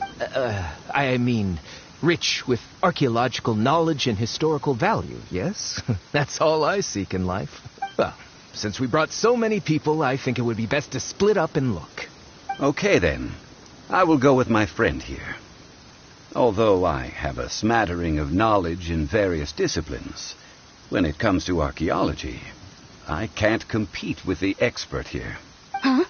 Rich with archaeological knowledge and historical value, yes? That's all I seek in life. Well, since we brought so many people, I think it would be best to split up and look. Okay, then. I will go with my friend here. Although I have a smattering of knowledge in various disciplines, when it comes to archaeology, I can't compete with the expert here. Huh?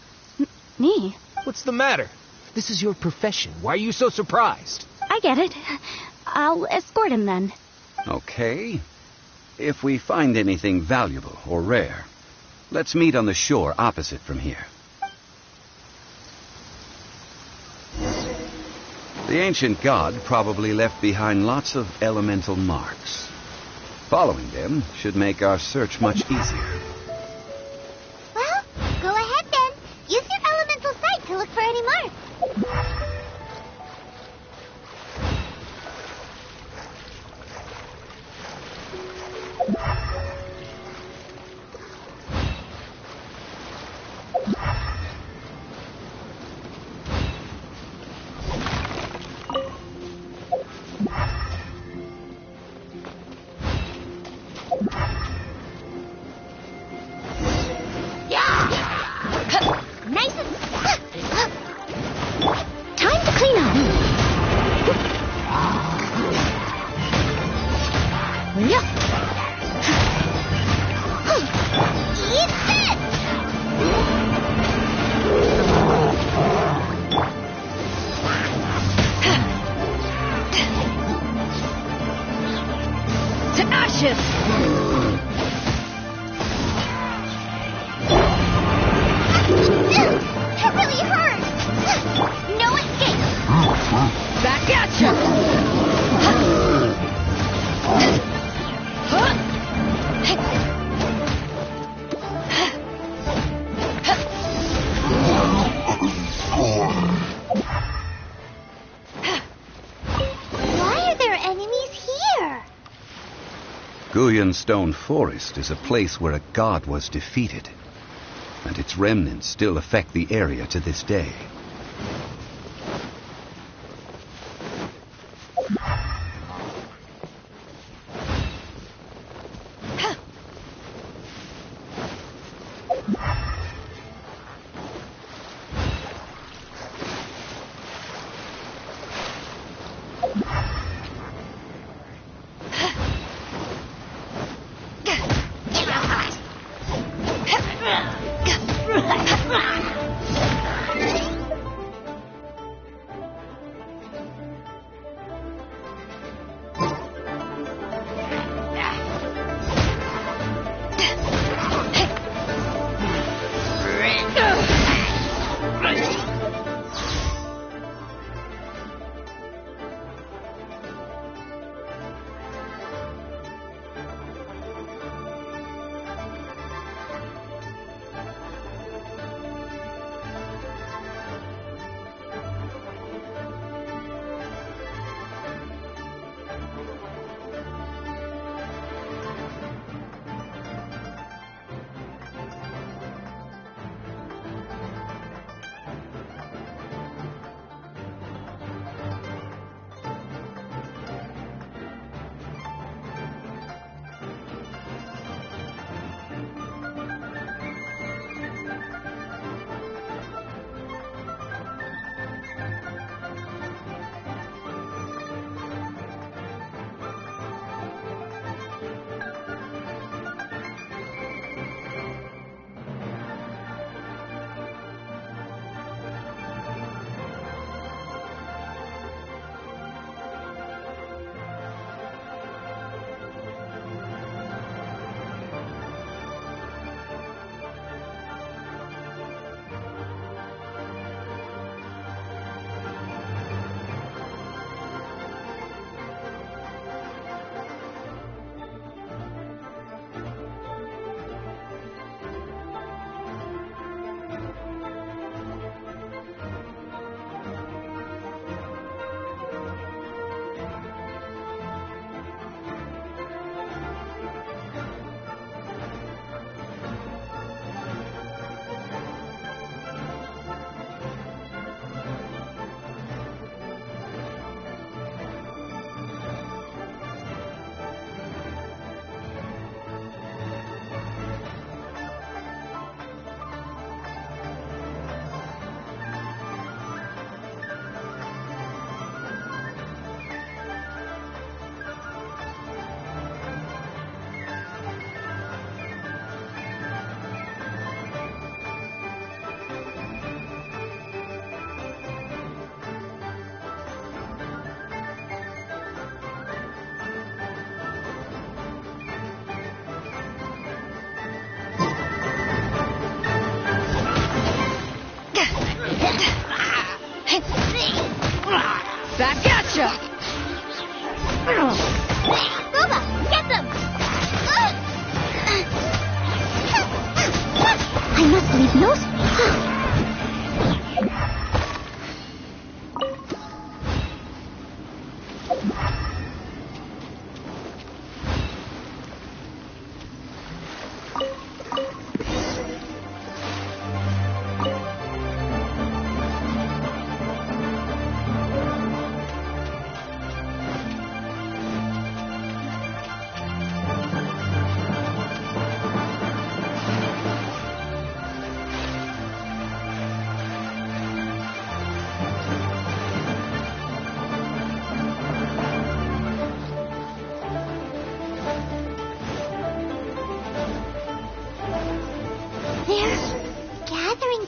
Me? What's the matter? This is your profession. Why are you so surprised? I get it. I'll escort him then. Okay. If we find anything valuable or rare, let's meet on the shore opposite from here. The ancient god probably left behind lots of elemental marks. Following them should make our search much easier. Well, go ahead then. Use your elemental sight to look for any marks. Nice and... Time to clean up. Yeah. Eat this! To ashes! That really hurt! No escape! Back at ya! Guyan Stone Forest is a place where a god was defeated, and its remnants still affect the area to this day. Back at ya! Booba, get them! I must leave no space.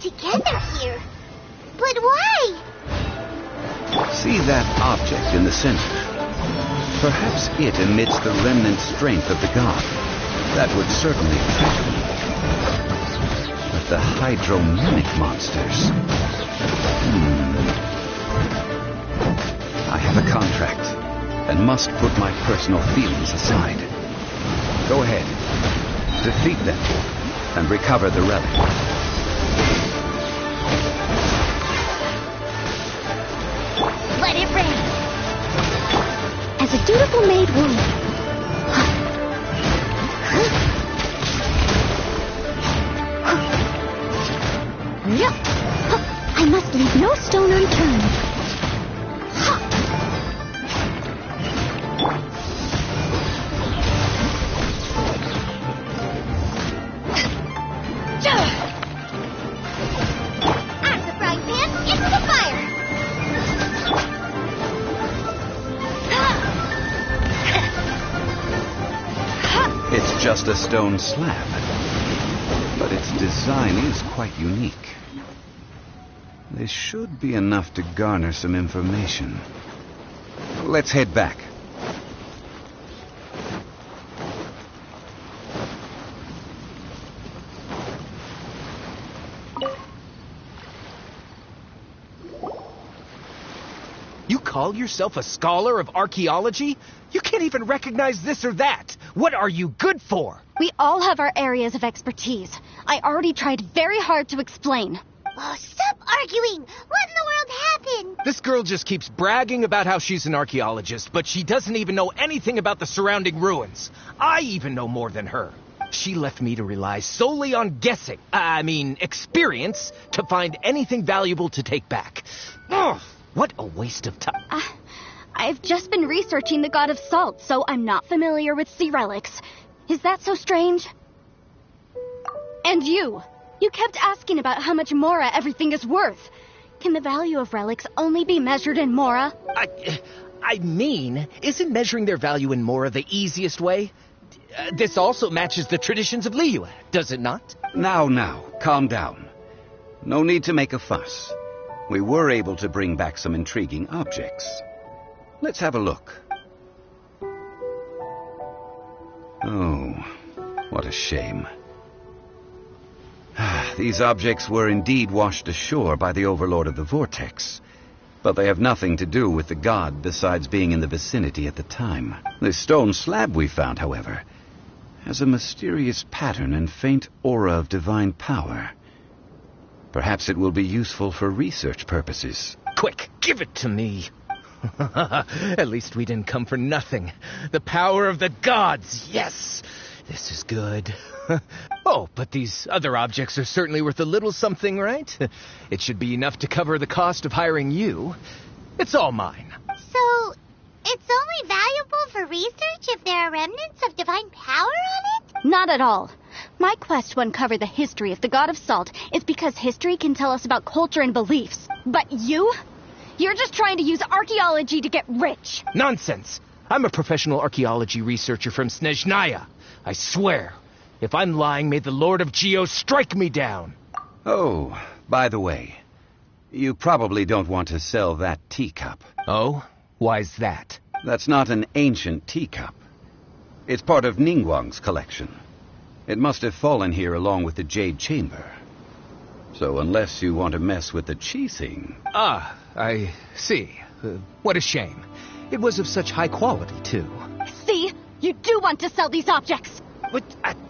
Together here. But why? See that object in the center? Perhaps it emits the remnant strength of the god. That would certainly attract me. But the hydromimic monsters... I have a contract, and must put my personal feelings aside. Go ahead. Defeat them, and recover the relic. Let it rain. As a dutiful maid woman. just a stone slab, but its design is quite unique. This should be enough to garner some information. Let's head back. You call yourself a scholar of archaeology? You can't even recognize this or that. What are you good for? We all have our areas of expertise. I already tried very hard to explain. Oh, stop arguing! What in the world happened? This girl just keeps bragging about how she's an archaeologist, but she doesn't even know anything about the surrounding ruins. I even know more than her. She left me to rely solely on guessing, experience, to find anything valuable to take back. Ugh, what a waste of time. I've just been researching the god of salt, so I'm not familiar with sea relics. Is that so strange? And you kept asking about how much Mora everything is worth. Can the value of relics only be measured in Mora? Isn't measuring their value in Mora the easiest way? This also matches the traditions of Liyue, does it not? Now, calm down. No need to make a fuss. We were able to bring back some intriguing objects. Let's have a look. Oh, what a shame. These objects were indeed washed ashore by the Overlord of the Vortex, but they have nothing to do with the god besides being in the vicinity at the time. This stone slab we found, however, has a mysterious pattern and faint aura of divine power. Perhaps it will be useful for research purposes. Quick, give it to me. At least we didn't come for nothing. The power of the gods, yes! This is good. Oh, but these other objects are certainly worth a little something, right? It should be enough to cover the cost of hiring you. It's all mine. So, it's only valuable for research if there are remnants of divine power on it? Not at all. My quest to uncover the history of the god of salt is because history can tell us about culture and beliefs. But you're just trying to use archaeology to get rich. Nonsense! I'm a professional archaeology researcher from Snezhnaya. I swear, if I'm lying, may the Lord of Geo strike me down. Oh, by the way, you probably don't want to sell that teacup. Oh? Why's that? That's not an ancient teacup. It's part of Ningguang's collection. It must have fallen here along with the Jade Chamber. So unless you want to mess with the Qixing... Ah, I see. What a shame. It was of such high quality, too. See? You do want to sell these objects! But,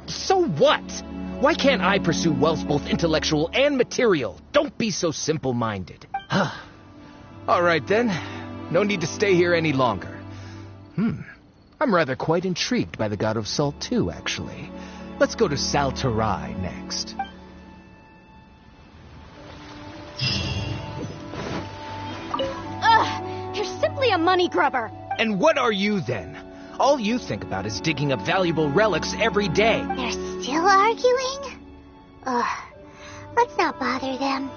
so what? Why can't I pursue wealth both intellectual and material? Don't be so simple-minded. All right, then. No need to stay here any longer. I'm rather quite intrigued by the God of Salt, too, actually. Let's go to Saltarai next. Ugh! You're simply a money grubber! And what are you, then? All you think about is digging up valuable relics every day. They're still arguing? Ugh. Let's not bother them.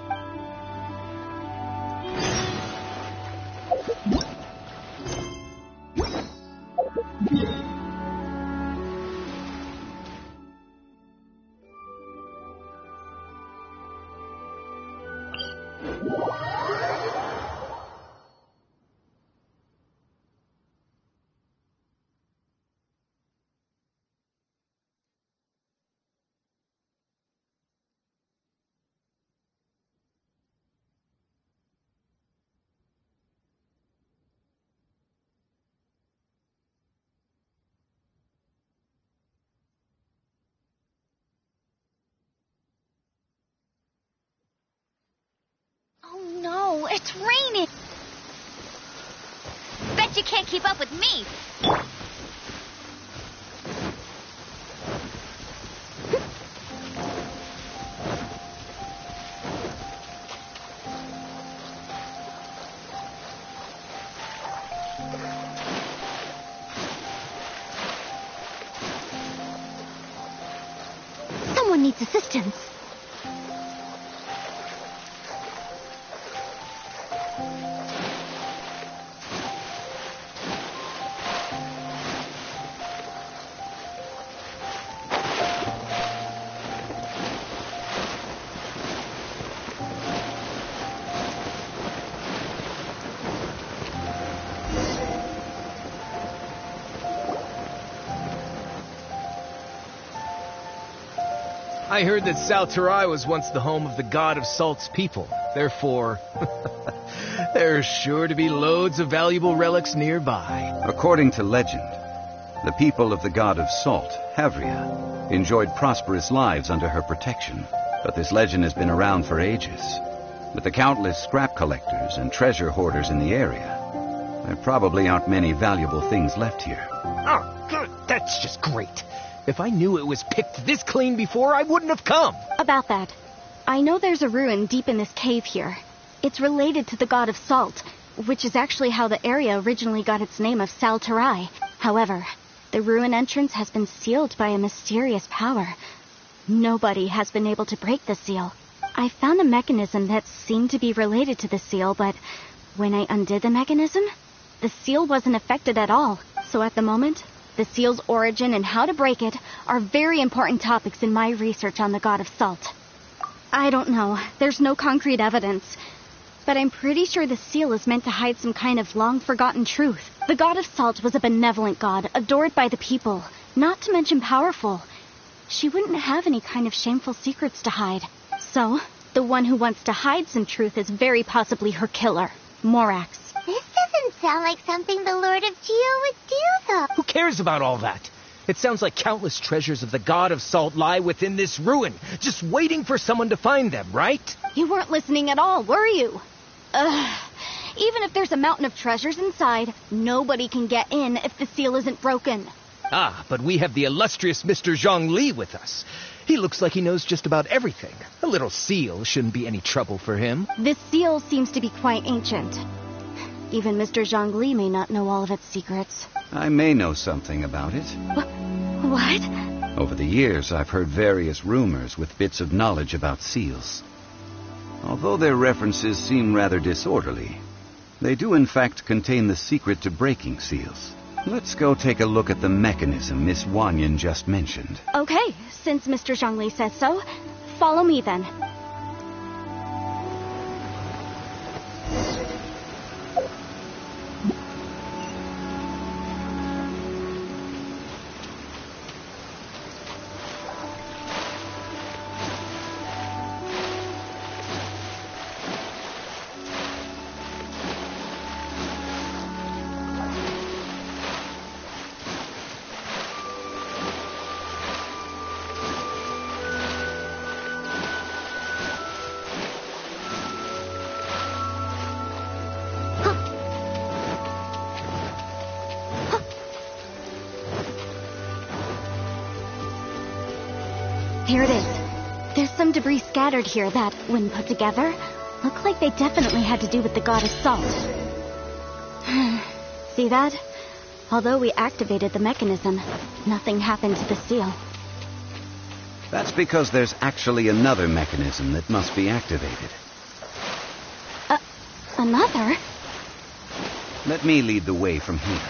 Oh no, it's raining! Bet you can't keep up with me! Someone needs assistance. I heard that Salterai was once the home of the god of Salt's people. Therefore, there's sure to be loads of valuable relics nearby. According to legend, the people of the god of Salt, Havria, enjoyed prosperous lives under her protection. But this legend has been around for ages. With the countless scrap collectors and treasure hoarders in the area, there probably aren't many valuable things left here. Oh, good. That's just great. If I knew it was picked this clean before, I wouldn't have come. About that, I know there's a ruin deep in this cave here. It's related to the god of Salt, which is actually how the area originally got its name of Salterai. However, the ruin entrance has been sealed by a mysterious power. Nobody has been able to break the seal. I found a mechanism that seemed to be related to the seal, but when I undid the mechanism, the seal wasn't affected at all. So at the moment, the seal's origin and how to break it are very important topics in my research on the god of Salt. I don't know. There's no concrete evidence. But I'm pretty sure the seal is meant to hide some kind of long-forgotten truth. The god of Salt was a benevolent god, adored by the people, not to mention powerful. She wouldn't have any kind of shameful secrets to hide. So, the one who wants to hide some truth is very possibly her killer, Morax. This doesn't sound like something the Lord of Geo would do, though. Who cares about all that? It sounds like countless treasures of the god of Salt lie within this ruin, just waiting for someone to find them, right? You weren't listening at all, were you? Even if there's a mountain of treasures inside, nobody can get in if the seal isn't broken. Ah, but we have the illustrious Mr. Zhongli with us. He looks like he knows just about everything. A little seal shouldn't be any trouble for him. This seal seems to be quite ancient. Even Mr. Zhongli may not know all of its secrets. I may know something about it. What? Over the years, I've heard various rumors with bits of knowledge about seals. Although their references seem rather disorderly, they do in fact contain the secret to breaking seals. Let's go take a look at the mechanism Miss Wanyan just mentioned. Okay, since Mr. Zhongli says so, follow me then. Here it is. There's some debris scattered here that, when put together, look like they definitely had to do with the god of Salt. See that? Although we activated the mechanism, nothing happened to the seal. That's because there's actually another mechanism that must be activated. Another? Let me lead the way from here.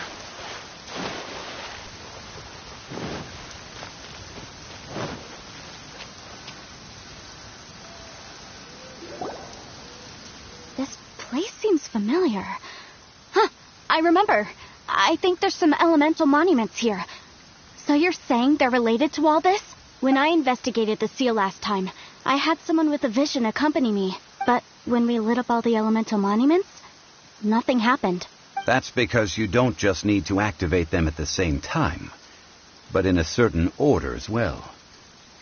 This place seems familiar. Huh, I remember. I think there's some elemental monuments here. So you're saying they're related to all this? When I investigated the seal last time, I had someone with a vision accompany me. But when we lit up all the elemental monuments, nothing happened. That's because you don't just need to activate them at the same time, but in a certain order as well.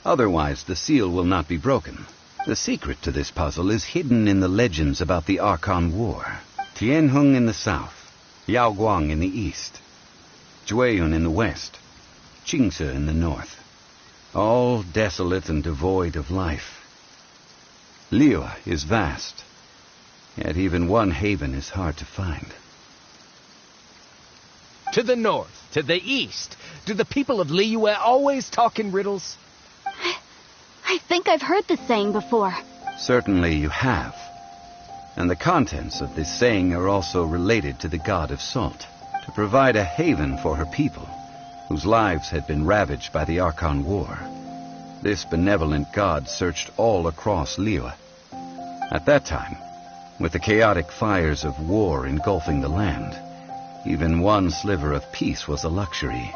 Otherwise, the seal will not be broken. The secret to this puzzle is hidden in the legends about the Archon War. Tianheng in the south, Yaoguang in the east, Jueyun in the west, Qingce in the north. All desolate and devoid of life. Liyue is vast, yet even one haven is hard to find. To the north, to the east. Do the people of Liyue always talk in riddles? I think I've heard this saying before. Certainly you have. And the contents of this saying are also related to the god of Salt, to provide a haven for her people, whose lives had been ravaged by the Archon War. This benevolent god searched all across Liyue. At that time, with the chaotic fires of war engulfing the land, even one sliver of peace was a luxury.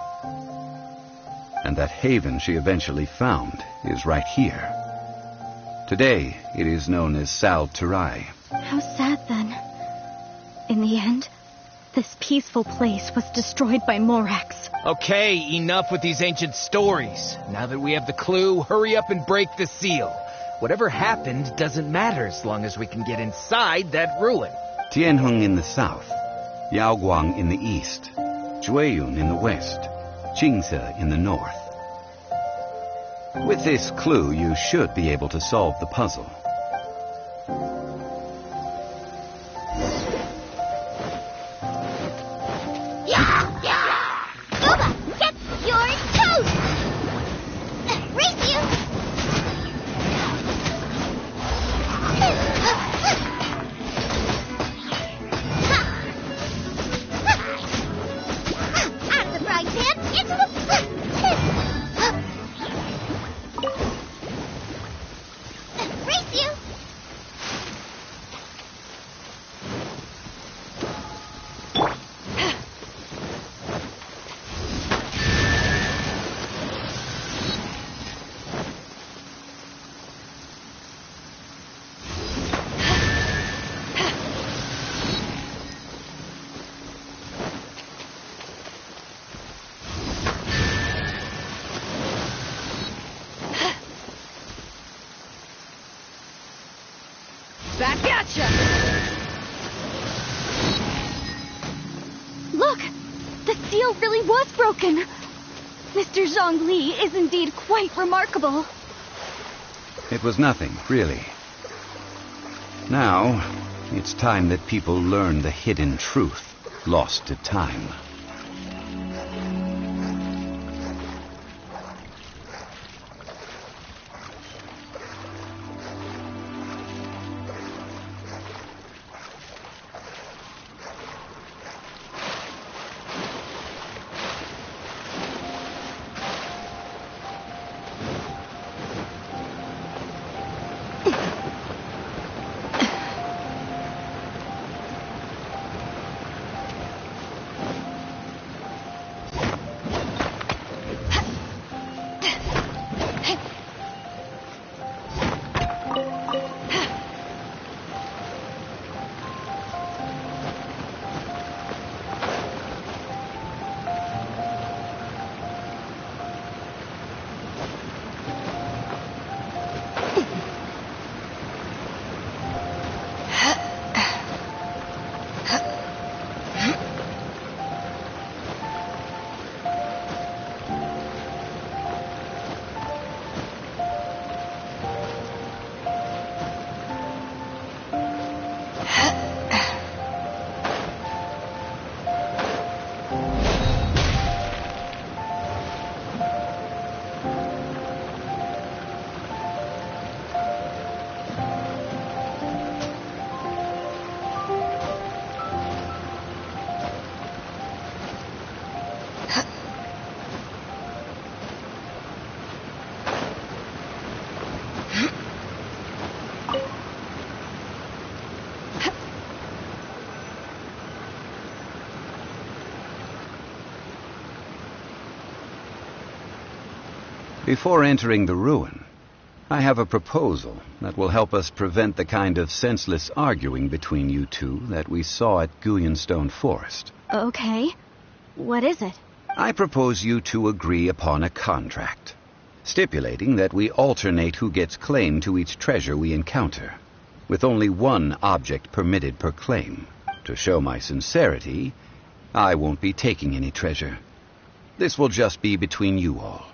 and that haven she eventually found is right here. Today, it is known as Sal Terai. How sad, then. In the end, this peaceful place was destroyed by Morax. Okay, enough with these ancient stories. Now that we have the clue, hurry up and break the seal. Whatever happened doesn't matter as long as we can get inside that ruin. Tianheng in the south, Yaoguang in the east, Jueyun in the west, Jingze in the north. With this clue, you should be able to solve the puzzle. Booba, get your toast! Race you! Out of the frying pan, into the... Race you! Back at ya! Look! The seal really was broken! Mr. Zhongli is indeed quite remarkable. It was nothing, really. Now, it's time that people learn the hidden truth lost to time. Before entering the ruin, I have a proposal that will help us prevent the kind of senseless arguing between you two that we saw at Guyenstone Forest. Okay. What is it? I propose you two agree upon a contract, stipulating that we alternate who gets claim to each treasure we encounter, with only one object permitted per claim. To show my sincerity, I won't be taking any treasure. This will just be between you all.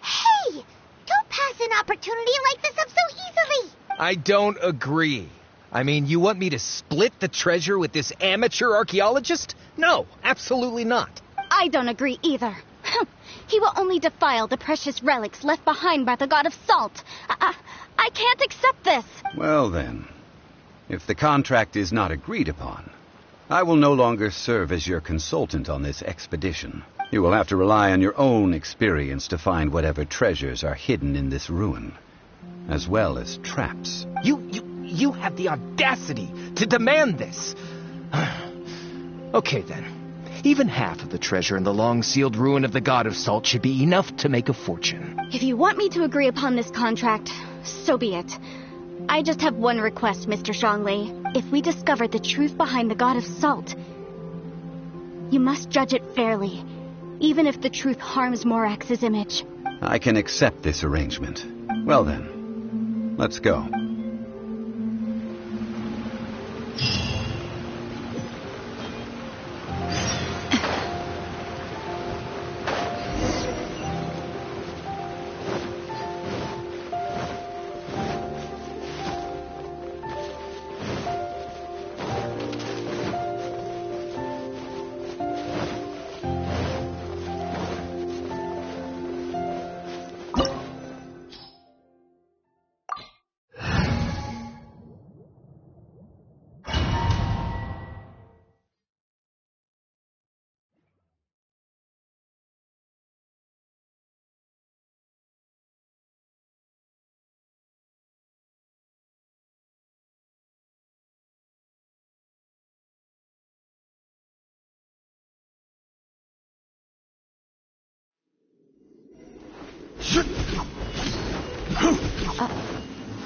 Hey! Don't pass an opportunity like this up so easily! I don't agree. I mean, you want me to split the treasure with this amateur archaeologist? No, absolutely not. I don't agree either. He will only defile the precious relics left behind by the god of salt. I can't accept this. Well then, if the contract is not agreed upon, I will no longer serve as your consultant on this expedition. You will have to rely on your own experience to find whatever treasures are hidden in this ruin, as well as traps. You have the audacity to demand this. Okay then. Even half of the treasure in the long-sealed ruin of the God of Salt should be enough to make a fortune. If you want me to agree upon this contract, so be it. I just have one request, Mr. Zhongli. If we discover the truth behind the God of Salt, you must judge it fairly, even if the truth harms Morax's image. I can accept this arrangement. Well then, let's go.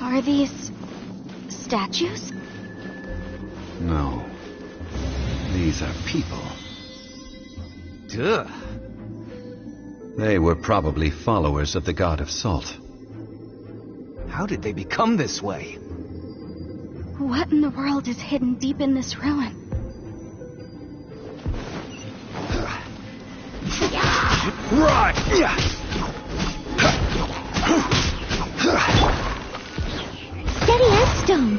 Are these statues? No. These are people. Duh. They were probably followers of the God of Salt. How did they become this way? What in the world is hidden deep in this ruin? Right! Steady as stone.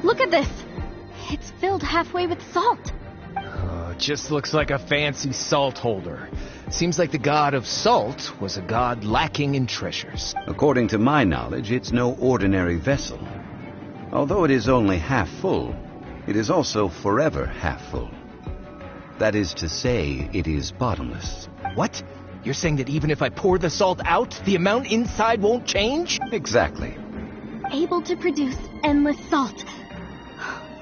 Look at this. It's filled halfway with salt. It just looks like a fancy salt holder. Seems like the God of Salt was a god lacking in treasures. According to my knowledge, it's no ordinary vessel. Although it is only half full, it is also forever half full. That is to say, it is bottomless. What? You're saying that even if I pour the salt out, the amount inside won't change? Exactly. Able to produce endless salt.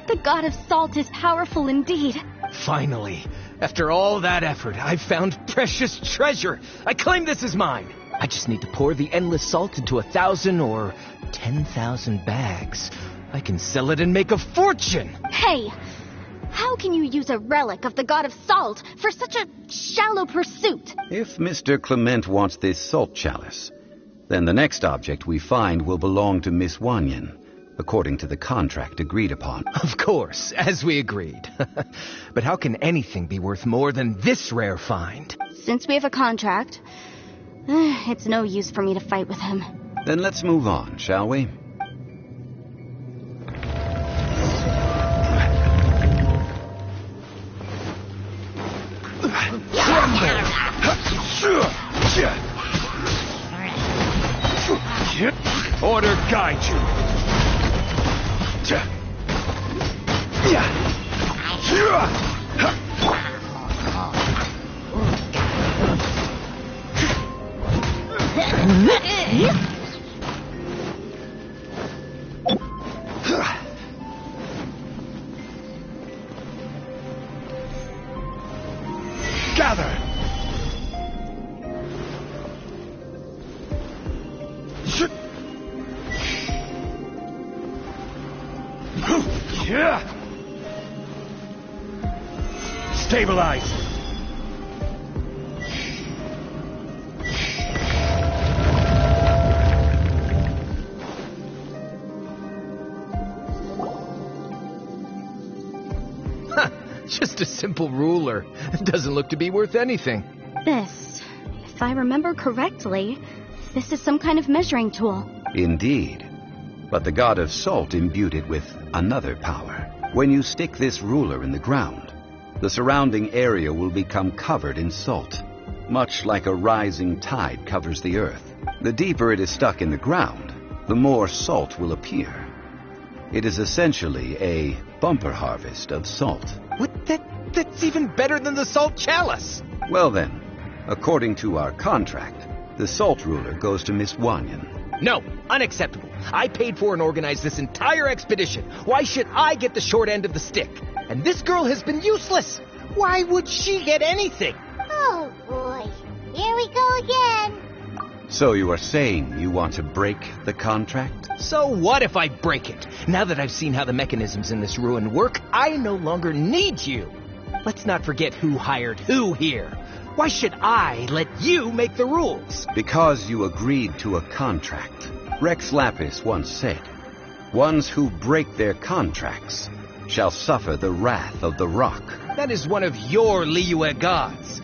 The God of Salt is powerful indeed. Finally, after all that effort, I've found precious treasure. I claim this as mine. I just need to pour the endless salt into 1,000 or 10,000 bags. I can sell it and make a fortune. Hey, how can you use a relic of the God of Salt for such a shallow pursuit? If Mr. Clement wants this salt chalice, then the next object we find will belong to Miss Wanyan, according to the contract agreed upon. Of course, as we agreed. But how can anything be worth more than this rare find? Since we have a contract, it's no use for me to fight with him. Then let's move on, shall we? Order guide you. Gather. Stabilize. Just a simple ruler. It doesn't look to be worth anything. This, if I remember correctly, this is some kind of measuring tool. Indeed. But the god of salt imbued it with another power. When you stick this ruler in the ground, the surrounding area will become covered in salt, much like a rising tide covers the earth. The deeper it is stuck in the ground, the more salt will appear. It is essentially a bumper harvest of salt. What? That's even better than the salt chalice! Well then, according to our contract, the salt ruler goes to Miss Wanyan. No, unacceptable. I paid for and organized this entire expedition. Why should I get the short end of the stick? And this girl has been useless. Why would she get anything? Oh, boy. Here we go again. So you are saying you want to break the contract? So what if I break it? Now that I've seen how the mechanisms in this ruin work, I no longer need you. Let's not forget who hired who here. Why should I let you make the rules? Because you agreed to a contract. Rex Lapis once said, "Ones who break their contracts shall suffer the wrath of the rock." That is one of your Liyue gods.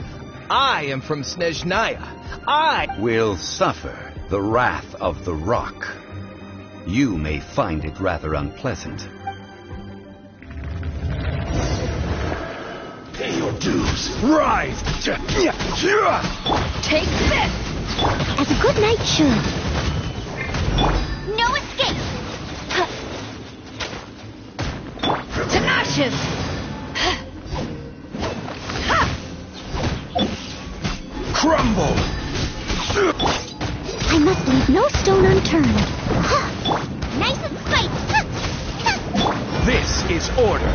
I am from Snezhnaya. I will suffer the wrath of the rock. You may find it rather unpleasant. Pay your dues. Rise! Take this! As a good knight should. No escape! To ashes! Crumble! I must leave no stone unturned. Nice and spiked. This is order.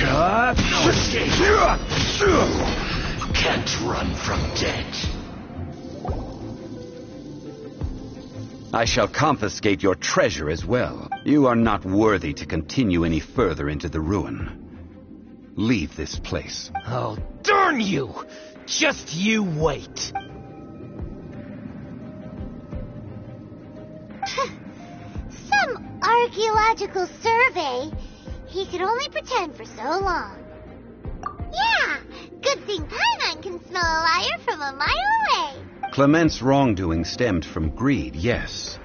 No escape. Can't run from death. I shall confiscate your treasure as well. You are not worthy to continue any further into the ruin. Leave this place. Oh, darn you! Just you wait. Some archaeological survey. He could only pretend for so long. Yeah, good thing Paimon can smell a liar from a mile away. Clement's wrongdoing stemmed from greed, yes.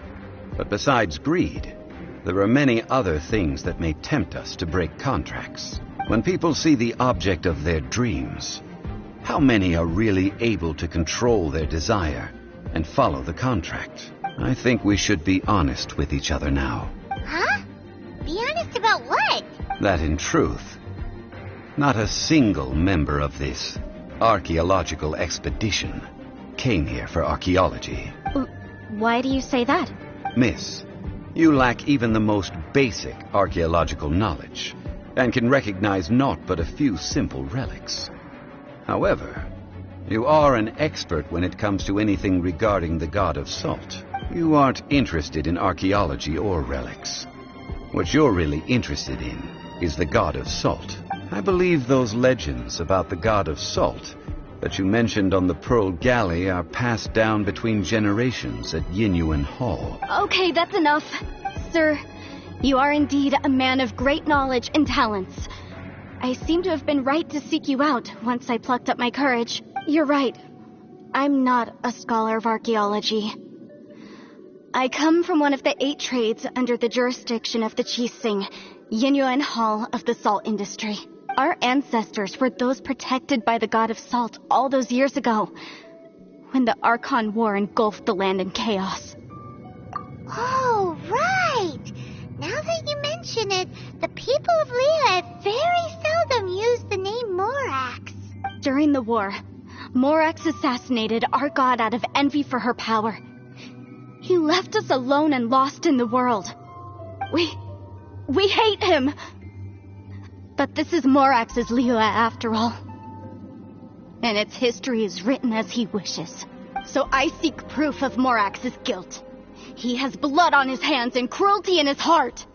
But besides greed, there are many other things that may tempt us to break contracts. When people see the object of their dreams, how many are really able to control their desire and follow the contract? I think we should be honest with each other now. Huh? Be honest about what? That in truth, not a single member of this archaeological expedition came here for archaeology. Why do you say that? Miss, you lack even the most basic archaeological knowledge, and can recognize naught but a few simple relics. However, you are an expert when it comes to anything regarding the god of salt. You aren't interested in archaeology or relics. What you're really interested in is the god of salt. I believe those legends about the god of salt that you mentioned on the Pearl Galley are passed down between generations at Yinyuan Hall. Okay, that's enough. Sir, you are indeed a man of great knowledge and talents. I seem to have been right to seek you out once I plucked up my courage. You're right. I'm not a scholar of archaeology. I come from one of the 8 trades under the jurisdiction of the Qixing, Yinyuan Hall of the salt industry. Our ancestors were those protected by the god of salt all those years ago, when the Archon War engulfed the land in chaos. Oh, right! Now that you mention it, the people of Liyue very seldom use the name Morax. During the war, Morax assassinated our god out of envy for her power. He left us alone and lost in the world. We hate him! But this is Morax's Liyue after all. And its history is written as he wishes. So I seek proof of Morax's guilt. He has blood on his hands and cruelty in his heart.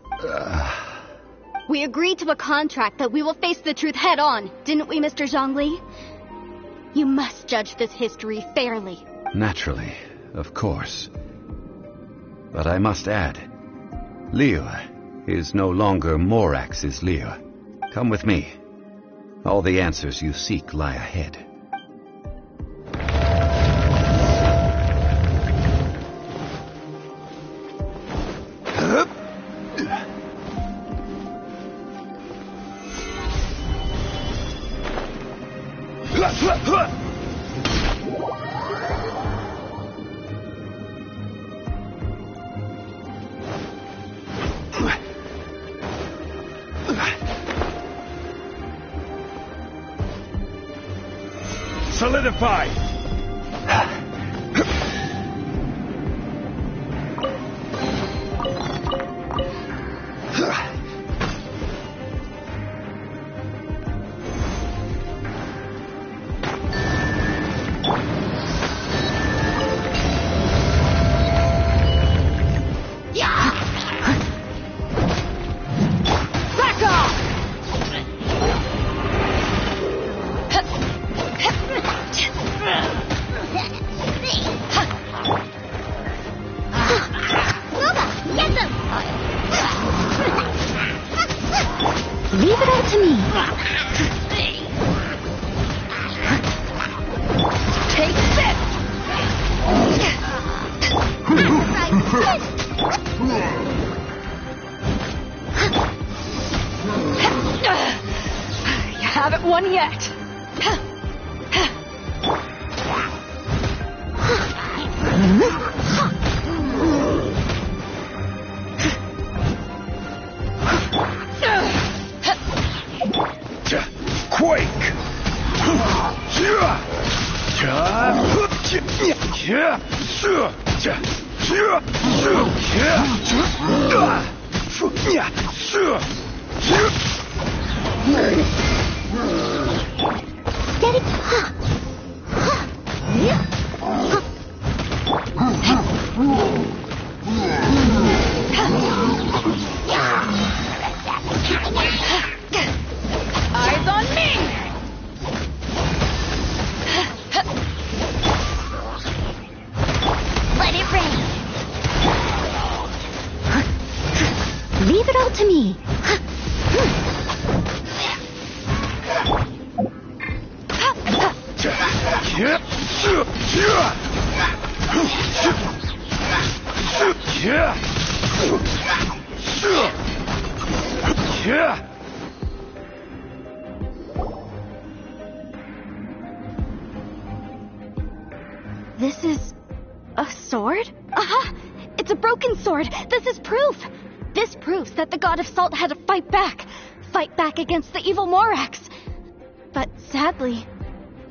We agreed to a contract that we will face the truth head on, didn't we, Mr. Zhongli? You must judge this history fairly. Naturally, of course. But I must add, Liyue is no longer Morax's Liyue. Come with me. All the answers you seek lie ahead. Solidify! Leave it all to me. Take this! You haven't won yet. Quake! Eyes on me! Let it rain. Leave it all to me. This is a sword? Uh-huh. It's a broken sword. This is proof. This proves that the God of Salt had to fight back. Fight back against the evil Morax. But sadly,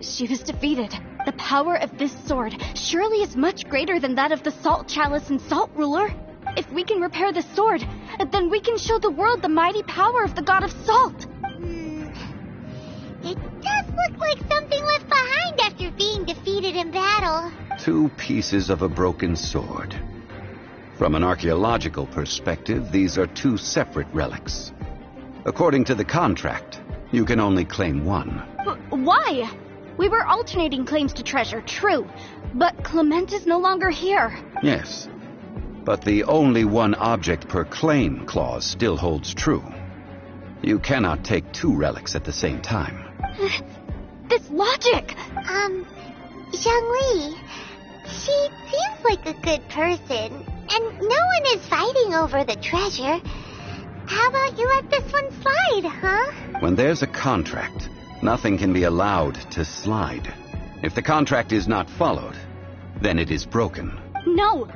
she was defeated. The power of this sword surely is much greater than that of the Salt Chalice and Salt Ruler. If we can repair the sword, then we can show the world the mighty power of the God of Salt. It does look like something left behind after being defeated in battle. 2 pieces of a broken sword. From an archaeological perspective, these are 2 separate relics. According to the contract, you can only claim one. Why? We were alternating claims to treasure, true. But Clement is no longer here. Yes, but the only one object per claim clause still holds true. You cannot take 2 relics at the same time. This logic! Zhongli, she seems like a good person, and no one is fighting over the treasure. How about you let this one slide, huh? When there's a contract, nothing can be allowed to slide. If the contract is not followed, then it is broken. No!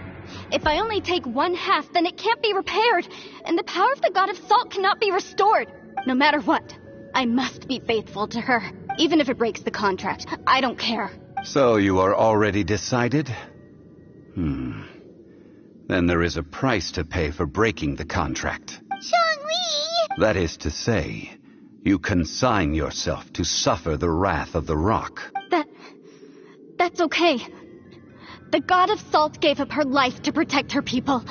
If I only take 1/2, then it can't be repaired, and the power of the God of Salt cannot be restored. No matter what, I must be faithful to her. Even if it breaks the contract, I don't care. So you are already decided? Then there is a price to pay for breaking the contract. Zhongli! That is to say, you consign yourself to suffer the wrath of the rock. That's okay. The God of Salt gave up her life to protect her people.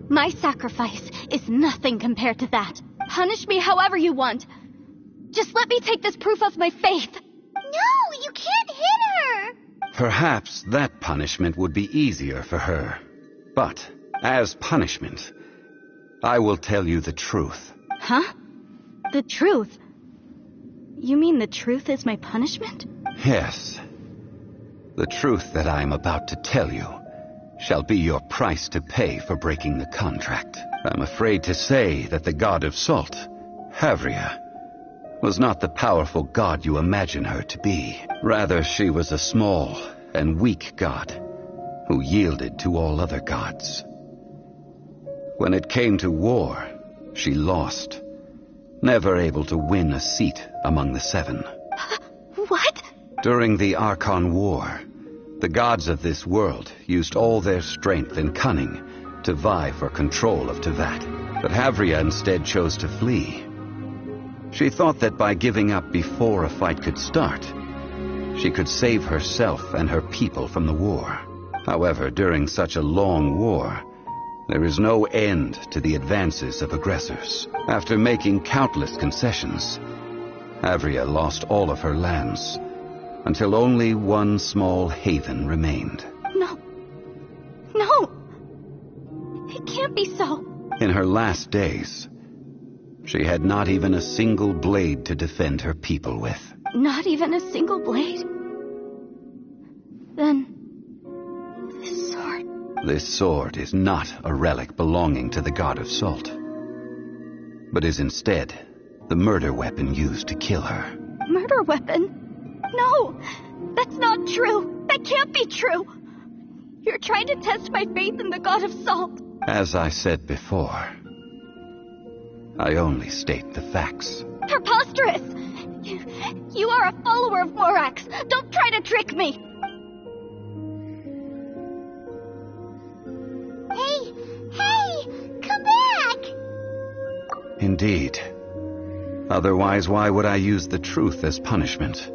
My sacrifice is nothing compared to that. Punish me however you want. Just let me take this proof of my faith. No, you can't hit her! Perhaps that punishment would be easier for her. But, as punishment, I will tell you the truth. Huh? The truth? You mean the truth is my punishment? Yes. The truth that I am about to tell you shall be your price to pay for breaking the contract. I'm afraid to say that the god of salt, Havria, was not the powerful god you imagine her to be. Rather, she was a small and weak god who yielded to all other gods. When it came to war, she lost, never able to win a seat among the seven. What? During the Archon War, the gods of this world used all their strength and cunning to vie for control of Tevat. But Havria instead chose to flee. She thought that by giving up before a fight could start, she could save herself and her people from the war. However, during such a long war, there is no end to the advances of aggressors. After making countless concessions, Havria lost all of her lands, until only one small haven remained. No. No! It can't be so. In her last days, she had not even a single blade to defend her people with. Not even a single blade? Then... this sword... This sword is not a relic belonging to the god of salt, but is instead the murder weapon used to kill her. Murder weapon? No! That's not true! That can't be true! You're trying to test my faith in the god of salt! As I said before, I only state the facts. Preposterous! You are a follower of Morax! Don't try to trick me! Hey! Come back! Indeed. Otherwise, why would I use the truth as punishment?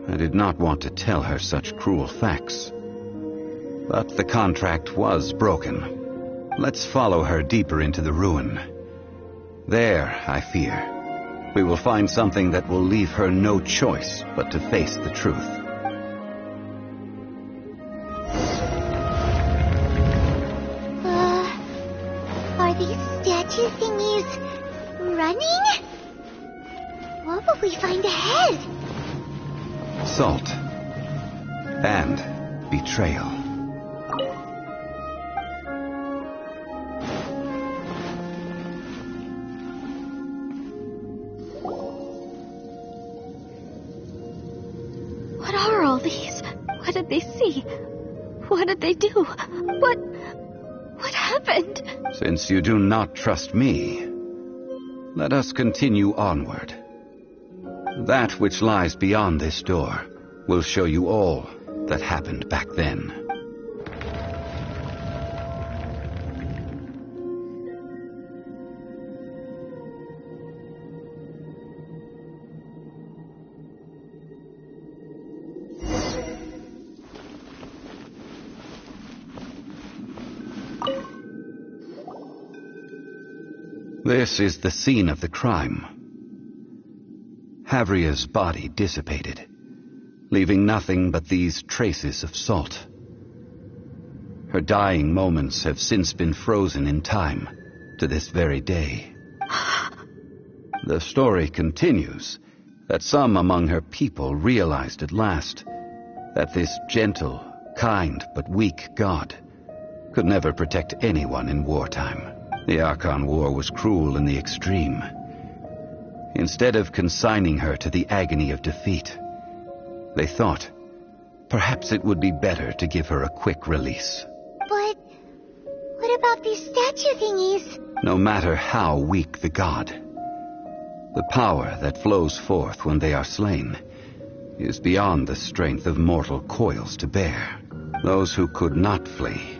I did not want to tell her such cruel facts. But the contract was broken. Let's follow her deeper into the ruin. There, I fear, we will find something that will leave her no choice but to face the truth. Are these statue thingies running? What will we find ahead? Salt. And betrayal. What are all these? What did they see? What did they do? What happened? Since you do not trust me, let us continue onward. That which lies beyond this door will show you all that happened back then. This is the scene of the crime. Havria's body dissipated, leaving nothing but these traces of salt. Her dying moments have since been frozen in time to this very day. The story continues that some among her people realized at last that this gentle, kind, but weak god could never protect anyone in wartime. The Archon War was cruel in the extreme. Instead of consigning her to the agony of defeat, they thought perhaps it would be better to give her a quick release. But what about these statue thingies? No matter how weak the god, the power that flows forth when they are slain is beyond the strength of mortal coils to bear. Those who could not flee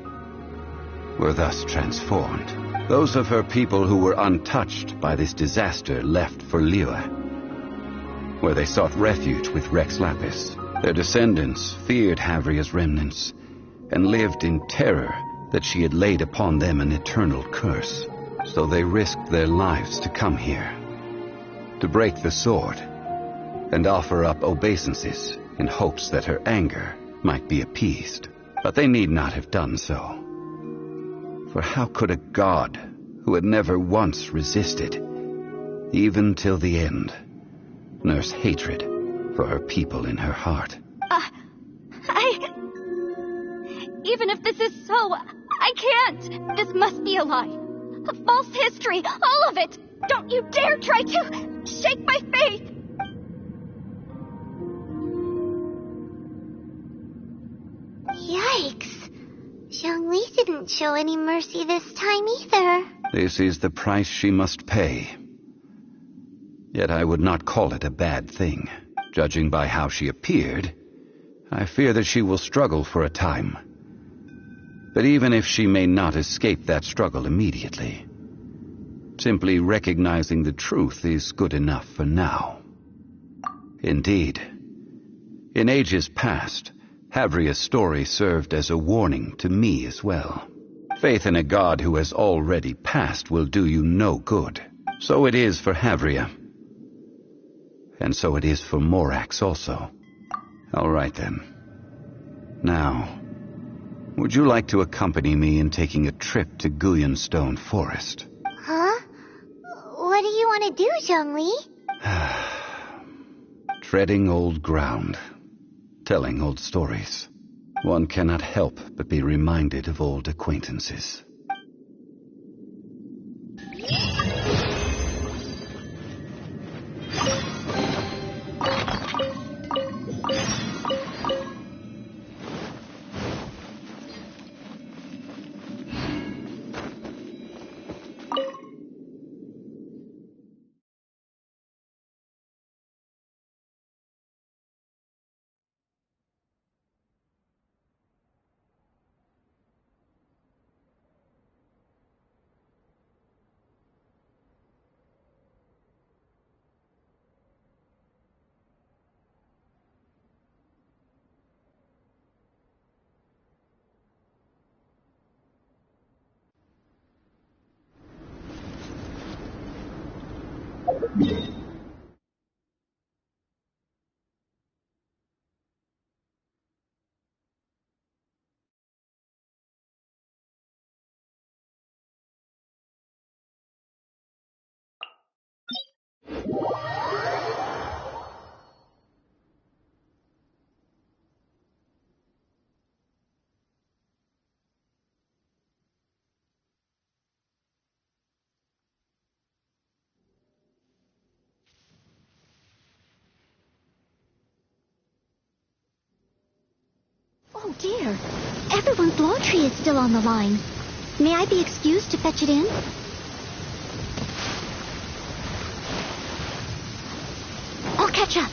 were thus transformed. Those of her people who were untouched by this disaster left for Liyue, where they sought refuge with Rex Lapis. Their descendants feared Havria's remnants and lived in terror that she had laid upon them an eternal curse. So they risked their lives to come here, to break the sword and offer up obeisances in hopes that her anger might be appeased. But they need not have done so. For how could a god who had never once resisted, even till the end, nurse hatred for her people in her heart? Even if this is so, I can't. This must be a lie. A false history, all of it. Don't you dare try to shake my faith. Yikes. Zhongli didn't show any mercy this time either. This is the price she must pay. Yet I would not call it a bad thing. Judging by how she appeared, I fear that she will struggle for a time. But even if she may not escape that struggle immediately, simply recognizing the truth is good enough for now. Indeed, in ages past, Havria's story served as a warning to me as well. Faith in a god who has already passed will do you no good. So it is for Havria. And so it is for Morax also. All right then. Now, would you like to accompany me in taking a trip to Guyonstone Forest? Huh? What do you want to do, Zhongli? Treading old ground. Telling old stories. One cannot help but be reminded of old acquaintances. Oh dear, everyone's law tree is still on the line. May I be excused to fetch it in? I'll catch up.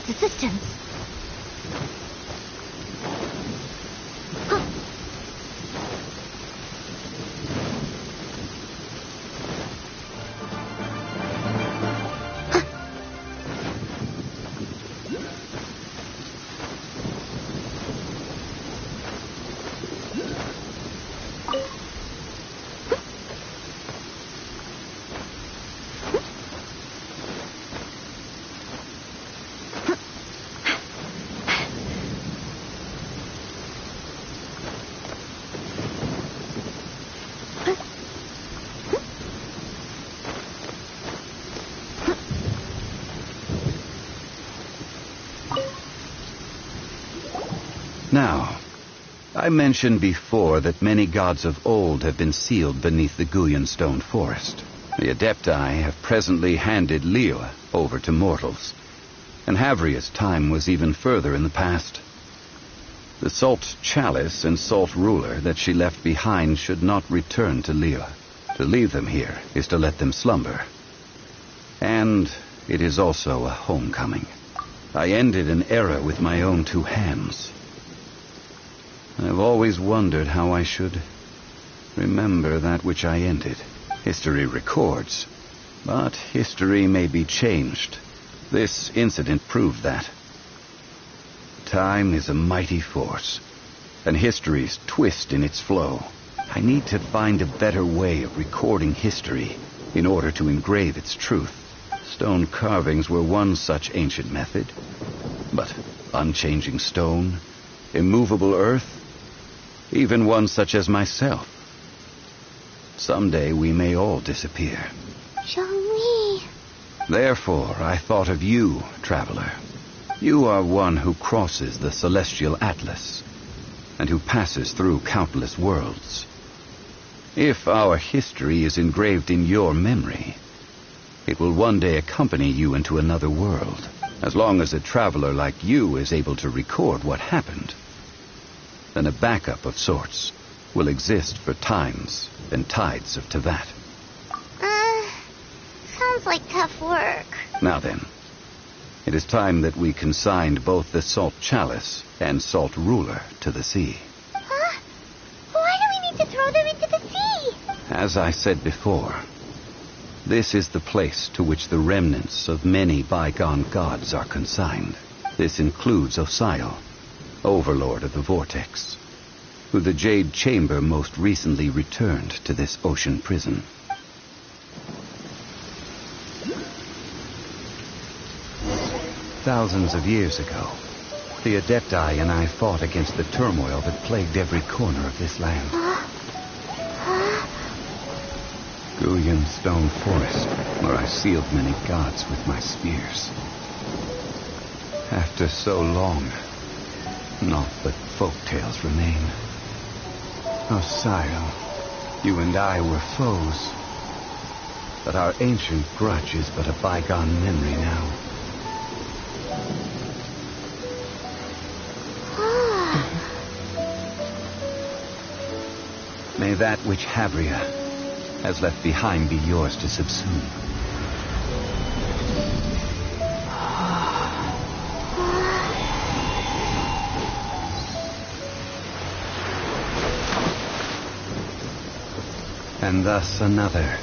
needs assistance. Now, I mentioned before that many gods of old have been sealed beneath the Guyan stone forest. The Adepti have presently handed Liyue over to mortals, and Havria's time was even further in the past. The Salt Chalice and Salt Ruler that she left behind should not return to Liyue. To leave them here is to let them slumber. And it is also a homecoming. I ended an era with my own two hands. I've always wondered how I should remember that which I ended. History records, but history may be changed. This incident proved that. Time is a mighty force, and history's twist in its flow. I need to find a better way of recording history in order to engrave its truth. Stone carvings were one such ancient method, but unchanging stone, immovable earth, even one such as myself. Someday we may all disappear. Jean-Mi. Therefore, I thought of you, traveler. You are one who crosses the celestial atlas, and who passes through countless worlds. If our history is engraved in your memory, it will one day accompany you into another world. As long as a traveler like you is able to record what happened, then a backup of sorts will exist for times and tides of Teyvat. Sounds like tough work. Now then, it is time that we consigned both the Salt Chalice and Salt Ruler to the sea. Huh? Why do we need to throw them into the sea? As I said before, this is the place to which the remnants of many bygone gods are consigned. This includes Osial, Overlord of the Vortex, who the Jade Chamber most recently returned to this ocean prison. Thousands of years ago, the Adepti and I fought against the turmoil that plagued every corner of this land. Guyan Stone Forest, where I sealed many gods with my spears. After so long, naught but folk tales remain. Osial, you and I were foes, but our ancient grudge is but a bygone memory now. May that which Havria has left behind be yours to subsume. And thus another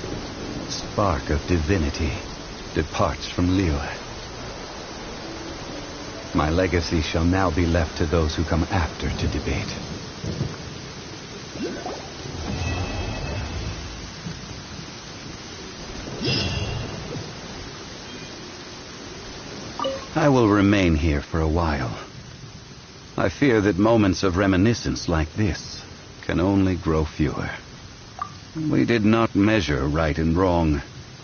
spark of divinity departs from Liyue. My legacy shall now be left to those who come after to debate. I will remain here for a while. I fear that moments of reminiscence like this can only grow fewer. We did not measure right and wrong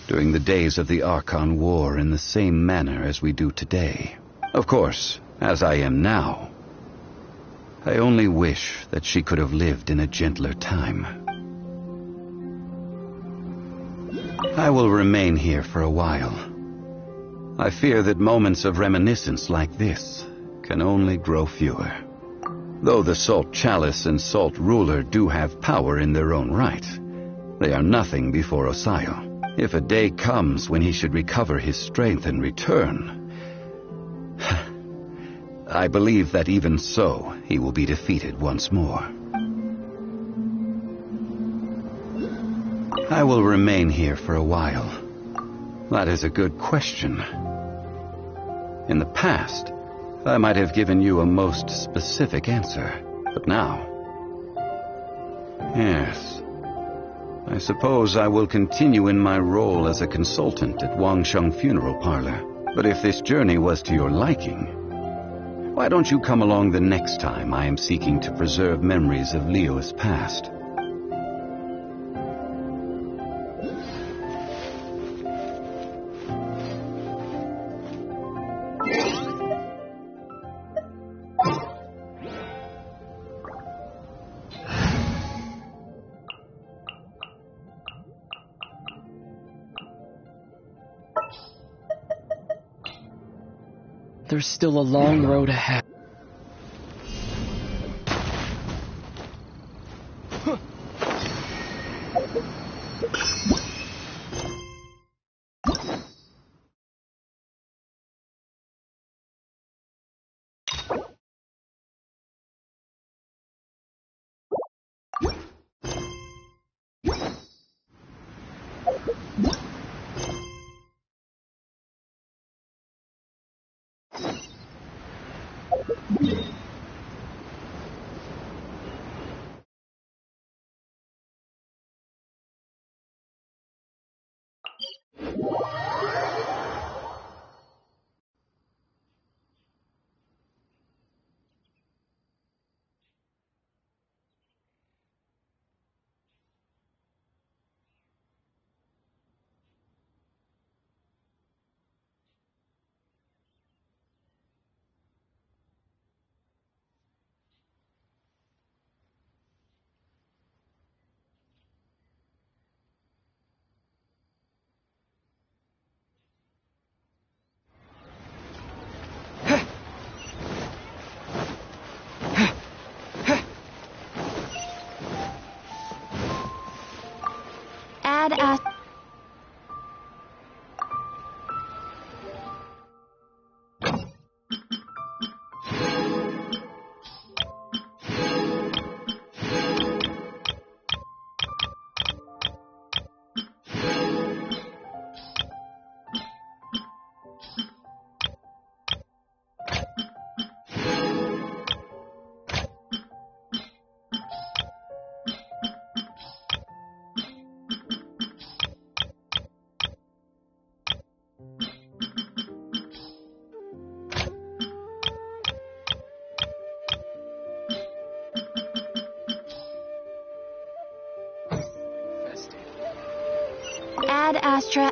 during the days of the Archon War in the same manner as we do today. Of course, as I am now, I only wish that she could have lived in a gentler time. I will remain here for a while. I fear that moments of reminiscence like this can only grow fewer. Though the Salt Chalice and Salt Ruler do have power in their own right, they are nothing before Osial. If a day comes when he should recover his strength and return, I believe that even so, he will be defeated once more. I will remain here for a while. That is a good question. In the past, I might have given you a most specific answer, but now... Yes. I suppose I will continue in my role as a consultant at Wangsheng Funeral Parlor. But if this journey was to your liking, why don't you come along the next time I am seeking to preserve memories of Leo's past? There's still a long road ahead. Ad Astra.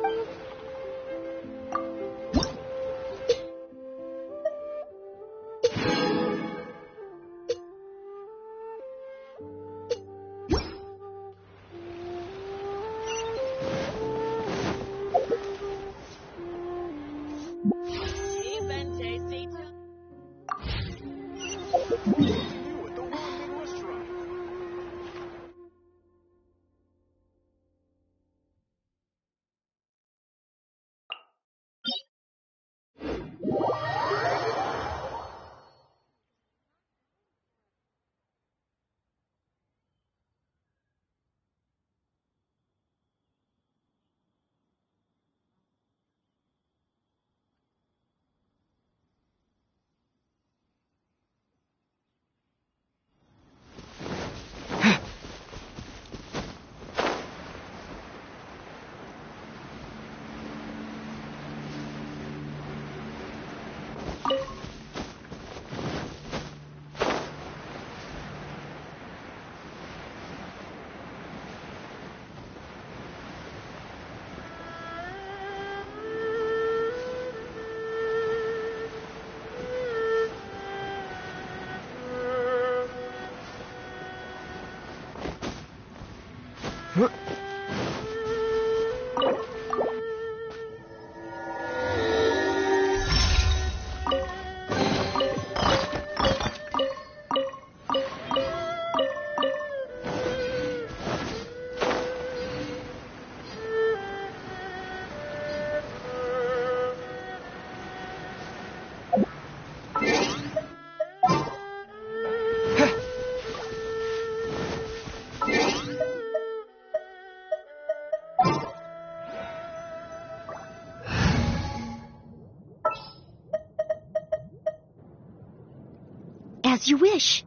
As you wish.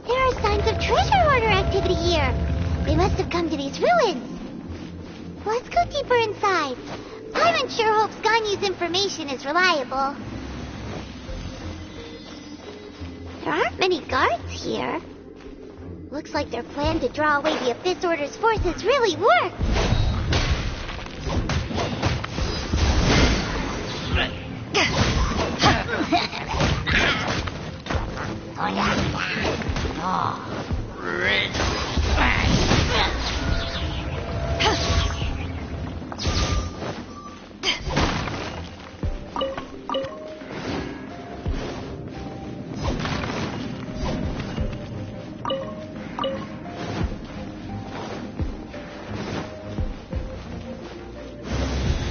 There are signs of treasure hoarder activity here. They must have come to these ruins. Let's go deeper inside. Paimon sure hopes Ganyu's information is reliable. There aren't many guards here. Looks like their plan to draw away the Abyss Order's forces really worked.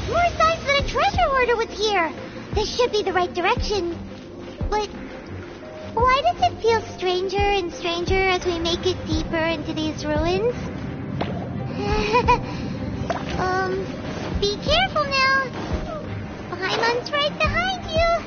More signs that a treasure hoarder was here. This should be the right direction. But why does it feel stranger and stranger as we make it deeper into these ruins? Be careful now. Paimon's right behind you.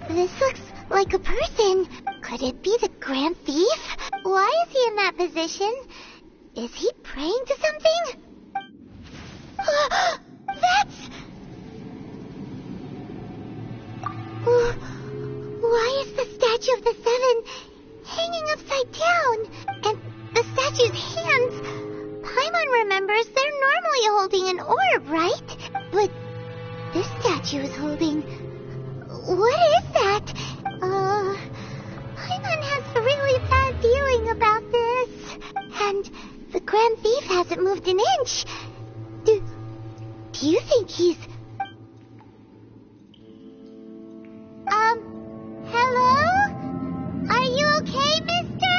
This looks like a person. Could it be the Grand Thief? Why is he in that position? Is he praying to something? That's... Why is the statue of the Seven hanging upside down? And the statue's hands... Paimon remembers they're normally holding an orb, right? But this statue is holding... What is that? Paimon has a really bad feeling about this. And the Grand Thief hasn't moved an inch. Do you think he's... Hello? Are you okay, mister?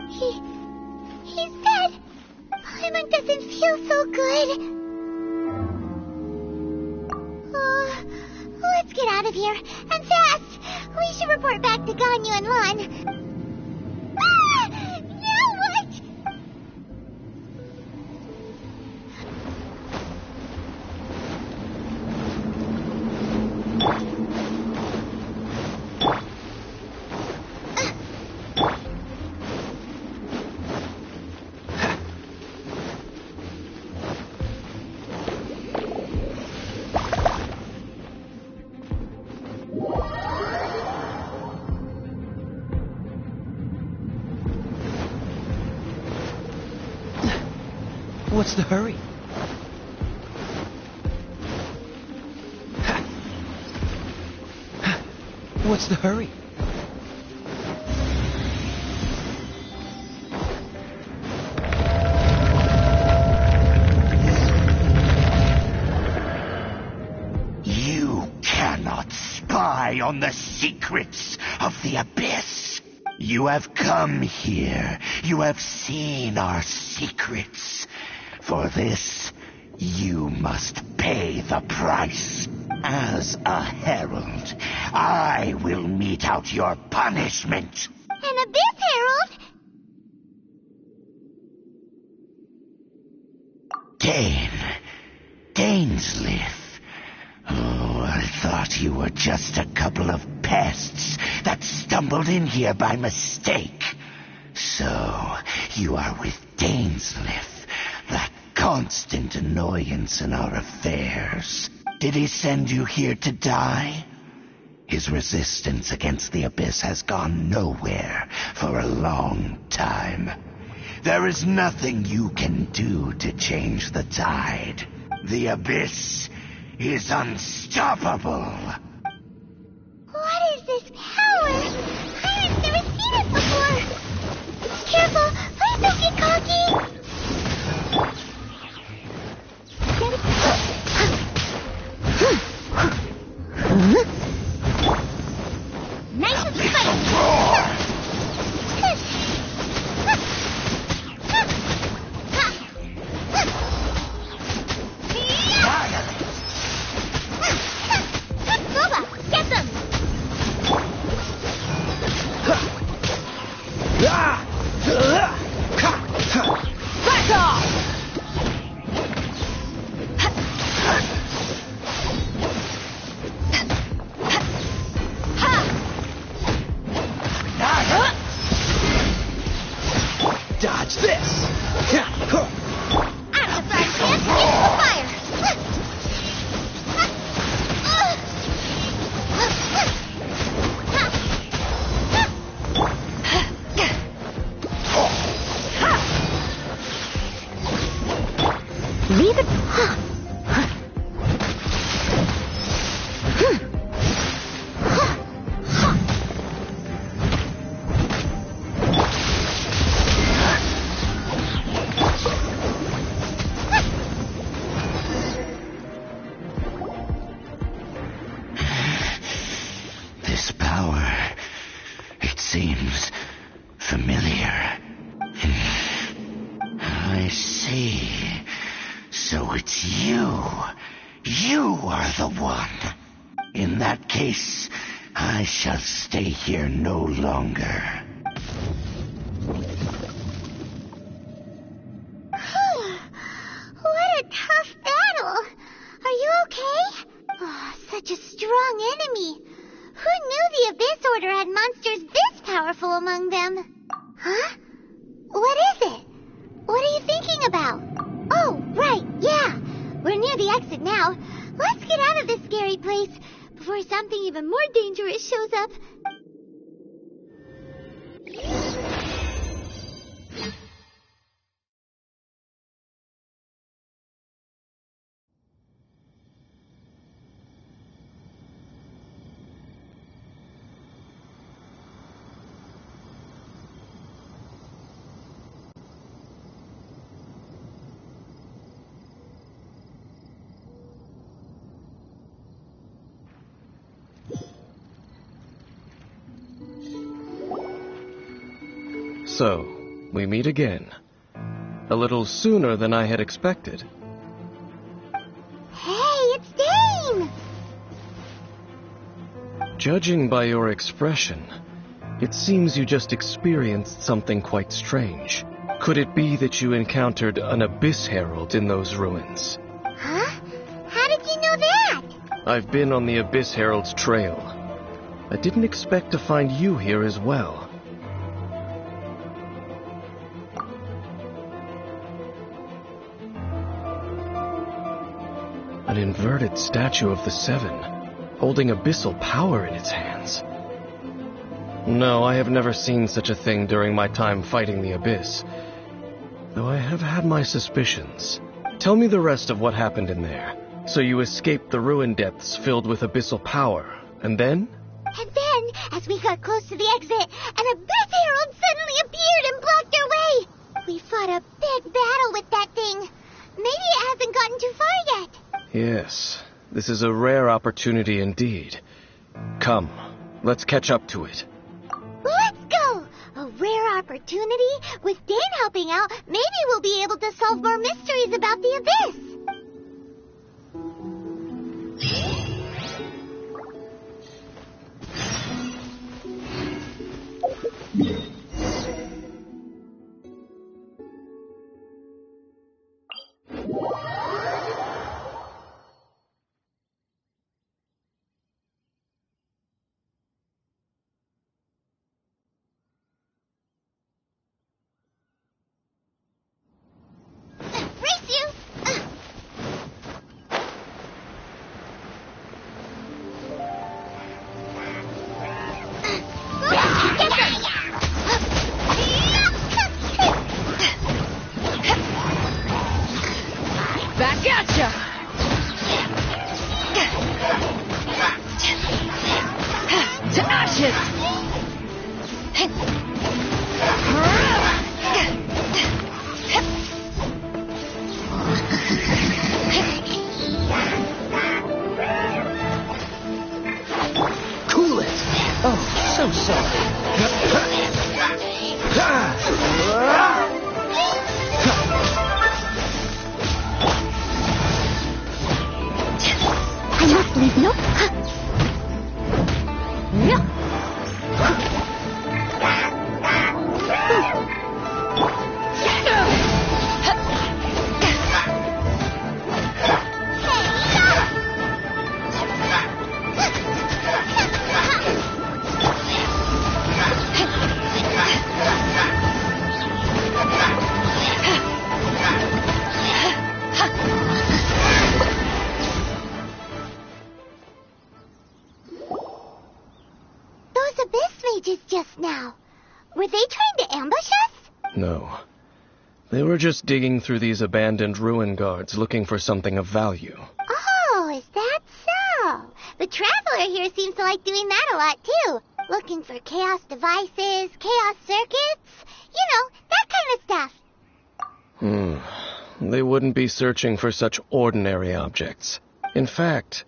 He said Paimon doesn't feel so good. Let's get out of here, and fast! We should report back to Ganyu and Lon. Ah! Now what? What's the hurry? What's the hurry? You cannot spy on the secrets of the Abyss. You have come here. You have seen our secrets. For this, you must pay the price. As a herald, I will mete out your punishment. An Abyss Herald? Dainsleif. Oh, I thought you were just a couple of pests that stumbled in here by mistake. So, you are with Dainsleif, that constant annoyance in our affairs. Did he send you here to die? His resistance against the Abyss has gone nowhere for a long time. There is nothing you can do to change the tide. The Abyss is unstoppable. What is this power? I've never seen it before. Careful, please don't get cocky. Nice and spicy. Boba, get them! Back off! Dodge this! I'm the frying pan, into the fire! Leave it. This power, it seems familiar. I see. So it's you. You are the one. In that case, I shall stay here no longer. What a tough battle! Are you okay? Oh, such a strong enemy. Who knew the Abyss Order had monsters this powerful among them? Huh? What is it? What are you thinking about? Oh, right, yeah. We're near the exit now. Let's get out of this scary place before something even more dangerous shows up. So, we meet again. A little sooner than I had expected. Hey, it's Dane! Judging by your expression, it seems you just experienced something quite strange. Could it be that you encountered an Abyss Herald in those ruins? Huh? How did you know that? I've been on the Abyss Herald's trail. I didn't expect to find you here as well. An inverted statue of the Seven, holding abyssal power in its hands. No, I have never seen such a thing during my time fighting the Abyss, though I have had my suspicions. Tell me the rest of what happened in there. So you escaped the ruin depths filled with abyssal power, and then? And then, as we got close to the exit, an Abyss Herald suddenly appeared and blocked our way. We fought a big battle with that thing. Maybe it hasn't gotten too far yet. Yes, this is a rare opportunity indeed. Come, let's catch up to it. Let's go! A rare opportunity? With Dane helping out, maybe we'll be able to solve more mysteries about the Abyss. Gotcha! To ashes! Cool it! Oh, so sorry. I must leave no... Those abyss mages just now. Were they trying to ambush us? No. They were just digging through these abandoned ruin guards looking for something of value. Oh, is that so? The Traveler here seems to like doing that a lot, too. Looking for chaos devices, chaos circuits, that kind of stuff. They wouldn't be searching for such ordinary objects. In fact,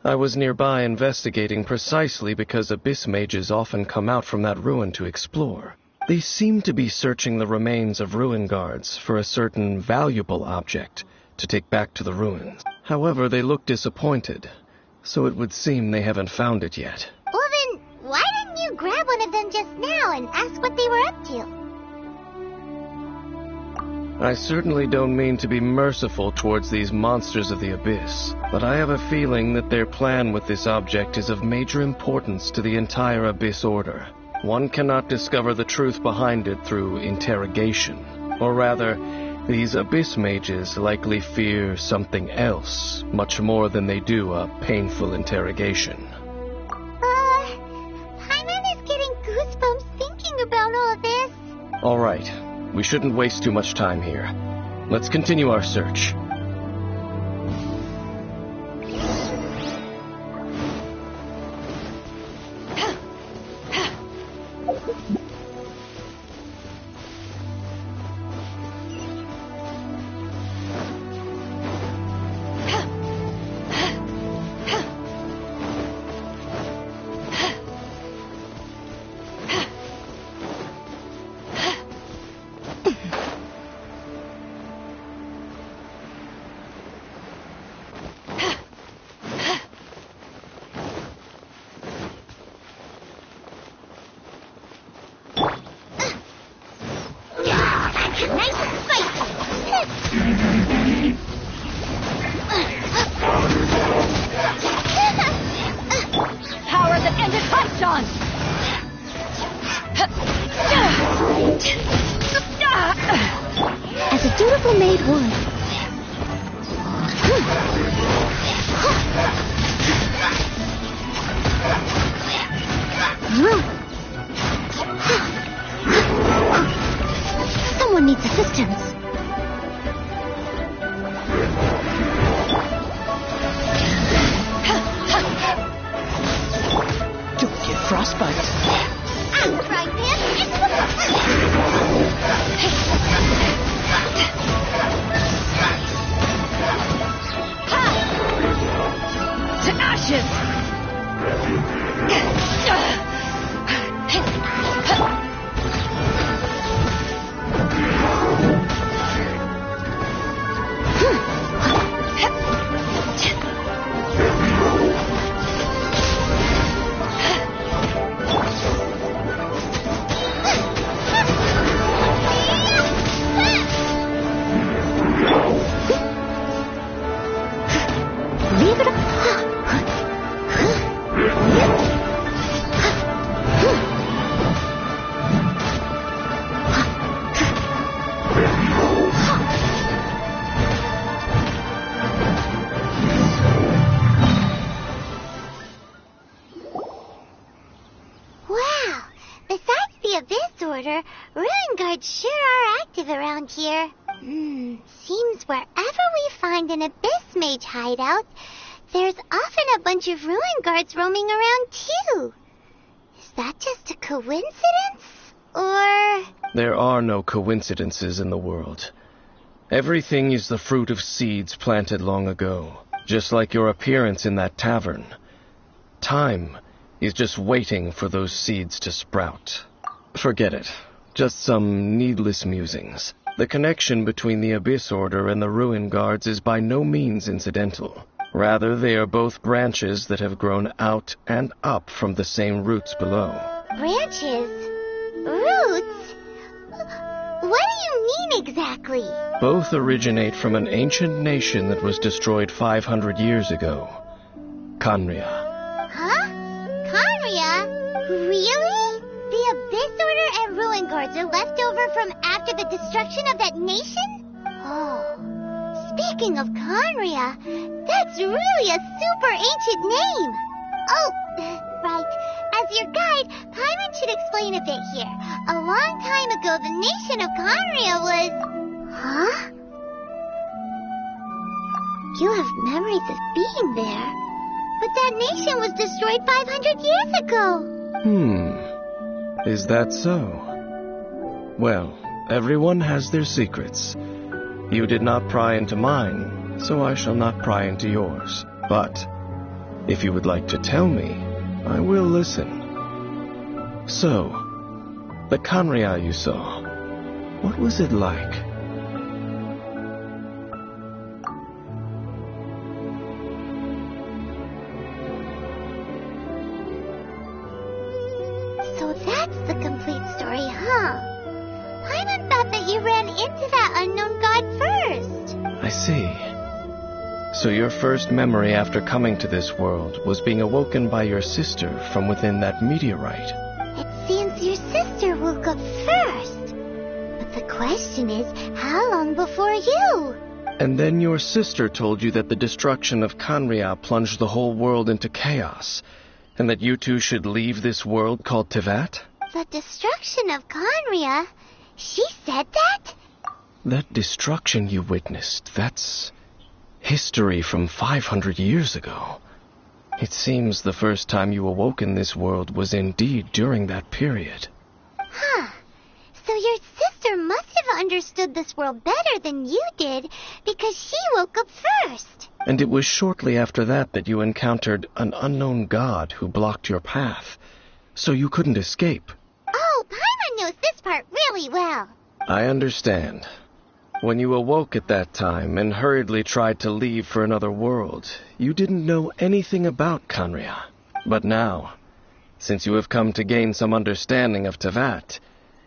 I was nearby investigating precisely because abyss mages often come out from that ruin to explore. They seem to be searching the remains of ruin guards for a certain valuable object to take back to the ruins. However, they look disappointed, so it would seem they haven't found it yet. Well then, why didn't you grab one of them just now and ask what they were up to? I certainly don't mean to be merciful towards these monsters of the abyss, but I have a feeling that their plan with this object is of major importance to the entire Abyss Order. One cannot discover the truth behind it through interrogation. Or rather, these abyss mages likely fear something else, much more than they do a painful interrogation. Paimon is getting goosebumps thinking about all this. All right, we shouldn't waste too much time here. Let's continue our search. Power that ended Python! As a dutiful maid would. Someone needs assistance. Don't get frostbite. I'm trying this. To ashes! Leave it up. Wow. Besides the Abyss Order, Ruin Guards sure are active around here. Seems wherever we find an Abyss Mage hideout, there's often a bunch of ruin guards roaming around too. Is that just a coincidence? Or... There are no coincidences in the world. Everything is the fruit of seeds planted long ago, just like your appearance in that tavern. Time is just waiting for those seeds to sprout. Forget it. Just some needless musings. The connection between the Abyss Order and the Ruin Guards is by no means incidental. Rather, they are both branches that have grown out and up from the same roots below. Branches? Roots? What do you mean exactly? Both originate from an ancient nation that was destroyed 500 years ago. Khaenri'ah. Huh? Khaenri'ah? Really? The Abyss Order and Ruin Guards are left over from after the destruction of that nation? Oh. Speaking of Khaenri'ah, that's really a super ancient name. Oh, right. As your guide, Paimon should explain a bit here. A long time ago, the nation of Khaenri'ah was... Huh? You have memories of being there. But that nation was destroyed 500 years ago. Is that so? Well, everyone has their secrets. You did not pry into mine, so I shall not pry into yours. But if you would like to tell me, I will listen. So, the Khaenri'ah you saw, what was it like? So that's the complete story, huh? Paimon thought that you ran into that unknown god first. I see. So your first memory after coming to this world was being awoken by your sister from within that meteorite. It seems your sister woke up first. But the question is, how long before you? And then your sister told you that the destruction of Khaenri'ah plunged the whole world into chaos, and that you two should leave this world called Teyvat? The destruction of Khaenri'ah? She said that? That destruction you witnessed, that's history from 500 years ago. It seems the first time you awoke in this world was indeed during that period. Huh. So your sister must have understood this world better than you did, because she woke up first. And it was shortly after that that you encountered an unknown god who blocked your path, so you couldn't escape. Oh, Paimon knows this part really well. I understand. When you awoke at that time and hurriedly tried to leave for another world, you didn't know anything about Khaenri'ah. But now, since you have come to gain some understanding of Teyvat,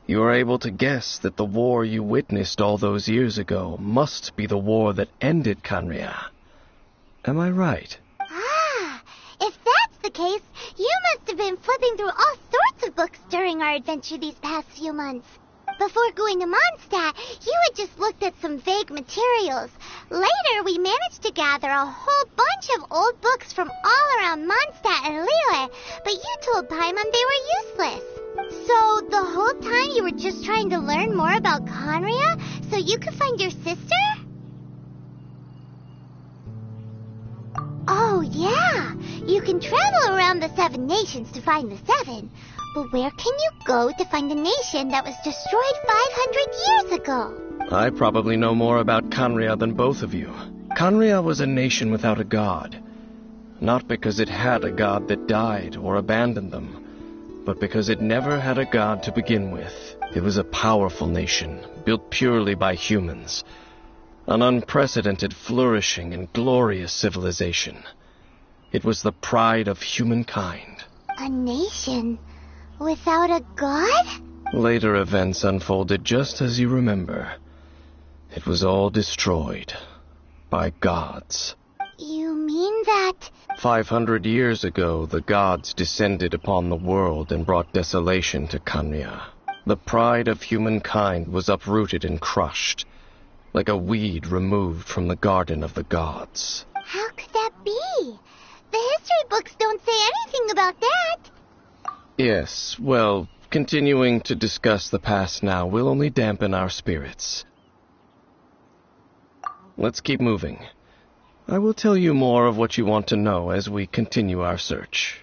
you are able to guess that the war you witnessed all those years ago must be the war that ended Khaenri'ah. Am I right? Ah, if that's the case, you must have been flipping through all sorts of books during our adventure these past few months. Before going to Mondstadt, you had just looked at some vague materials. Later, we managed to gather a whole bunch of old books from all around Mondstadt and Liyue, but you told Paimon they were useless. So, the whole time you were just trying to learn more about Khaenri'ah so you could find your sister? Oh, yeah. You can travel around the 7 nations to find the 7. But where can you go to find a nation that was destroyed 500 years ago? I probably know more about Khaenri'ah than both of you. Khaenri'ah was a nation without a god. Not because it had a god that died or abandoned them, but because it never had a god to begin with. It was a powerful nation, built purely by humans. An unprecedented, flourishing, and glorious civilization. It was the pride of humankind. A nation without a god? Later events unfolded just as you remember. It was all destroyed by gods. You mean that... 500 years ago, the gods descended upon the world and brought desolation to Khaenri'ah. The pride of humankind was uprooted and crushed, like a weed removed from the garden of the gods. How could that be? The history books don't say anything about that. Yes, well, continuing to discuss the past now will only dampen our spirits. let's keep moving. I will tell you more of what you want to know as we continue our search.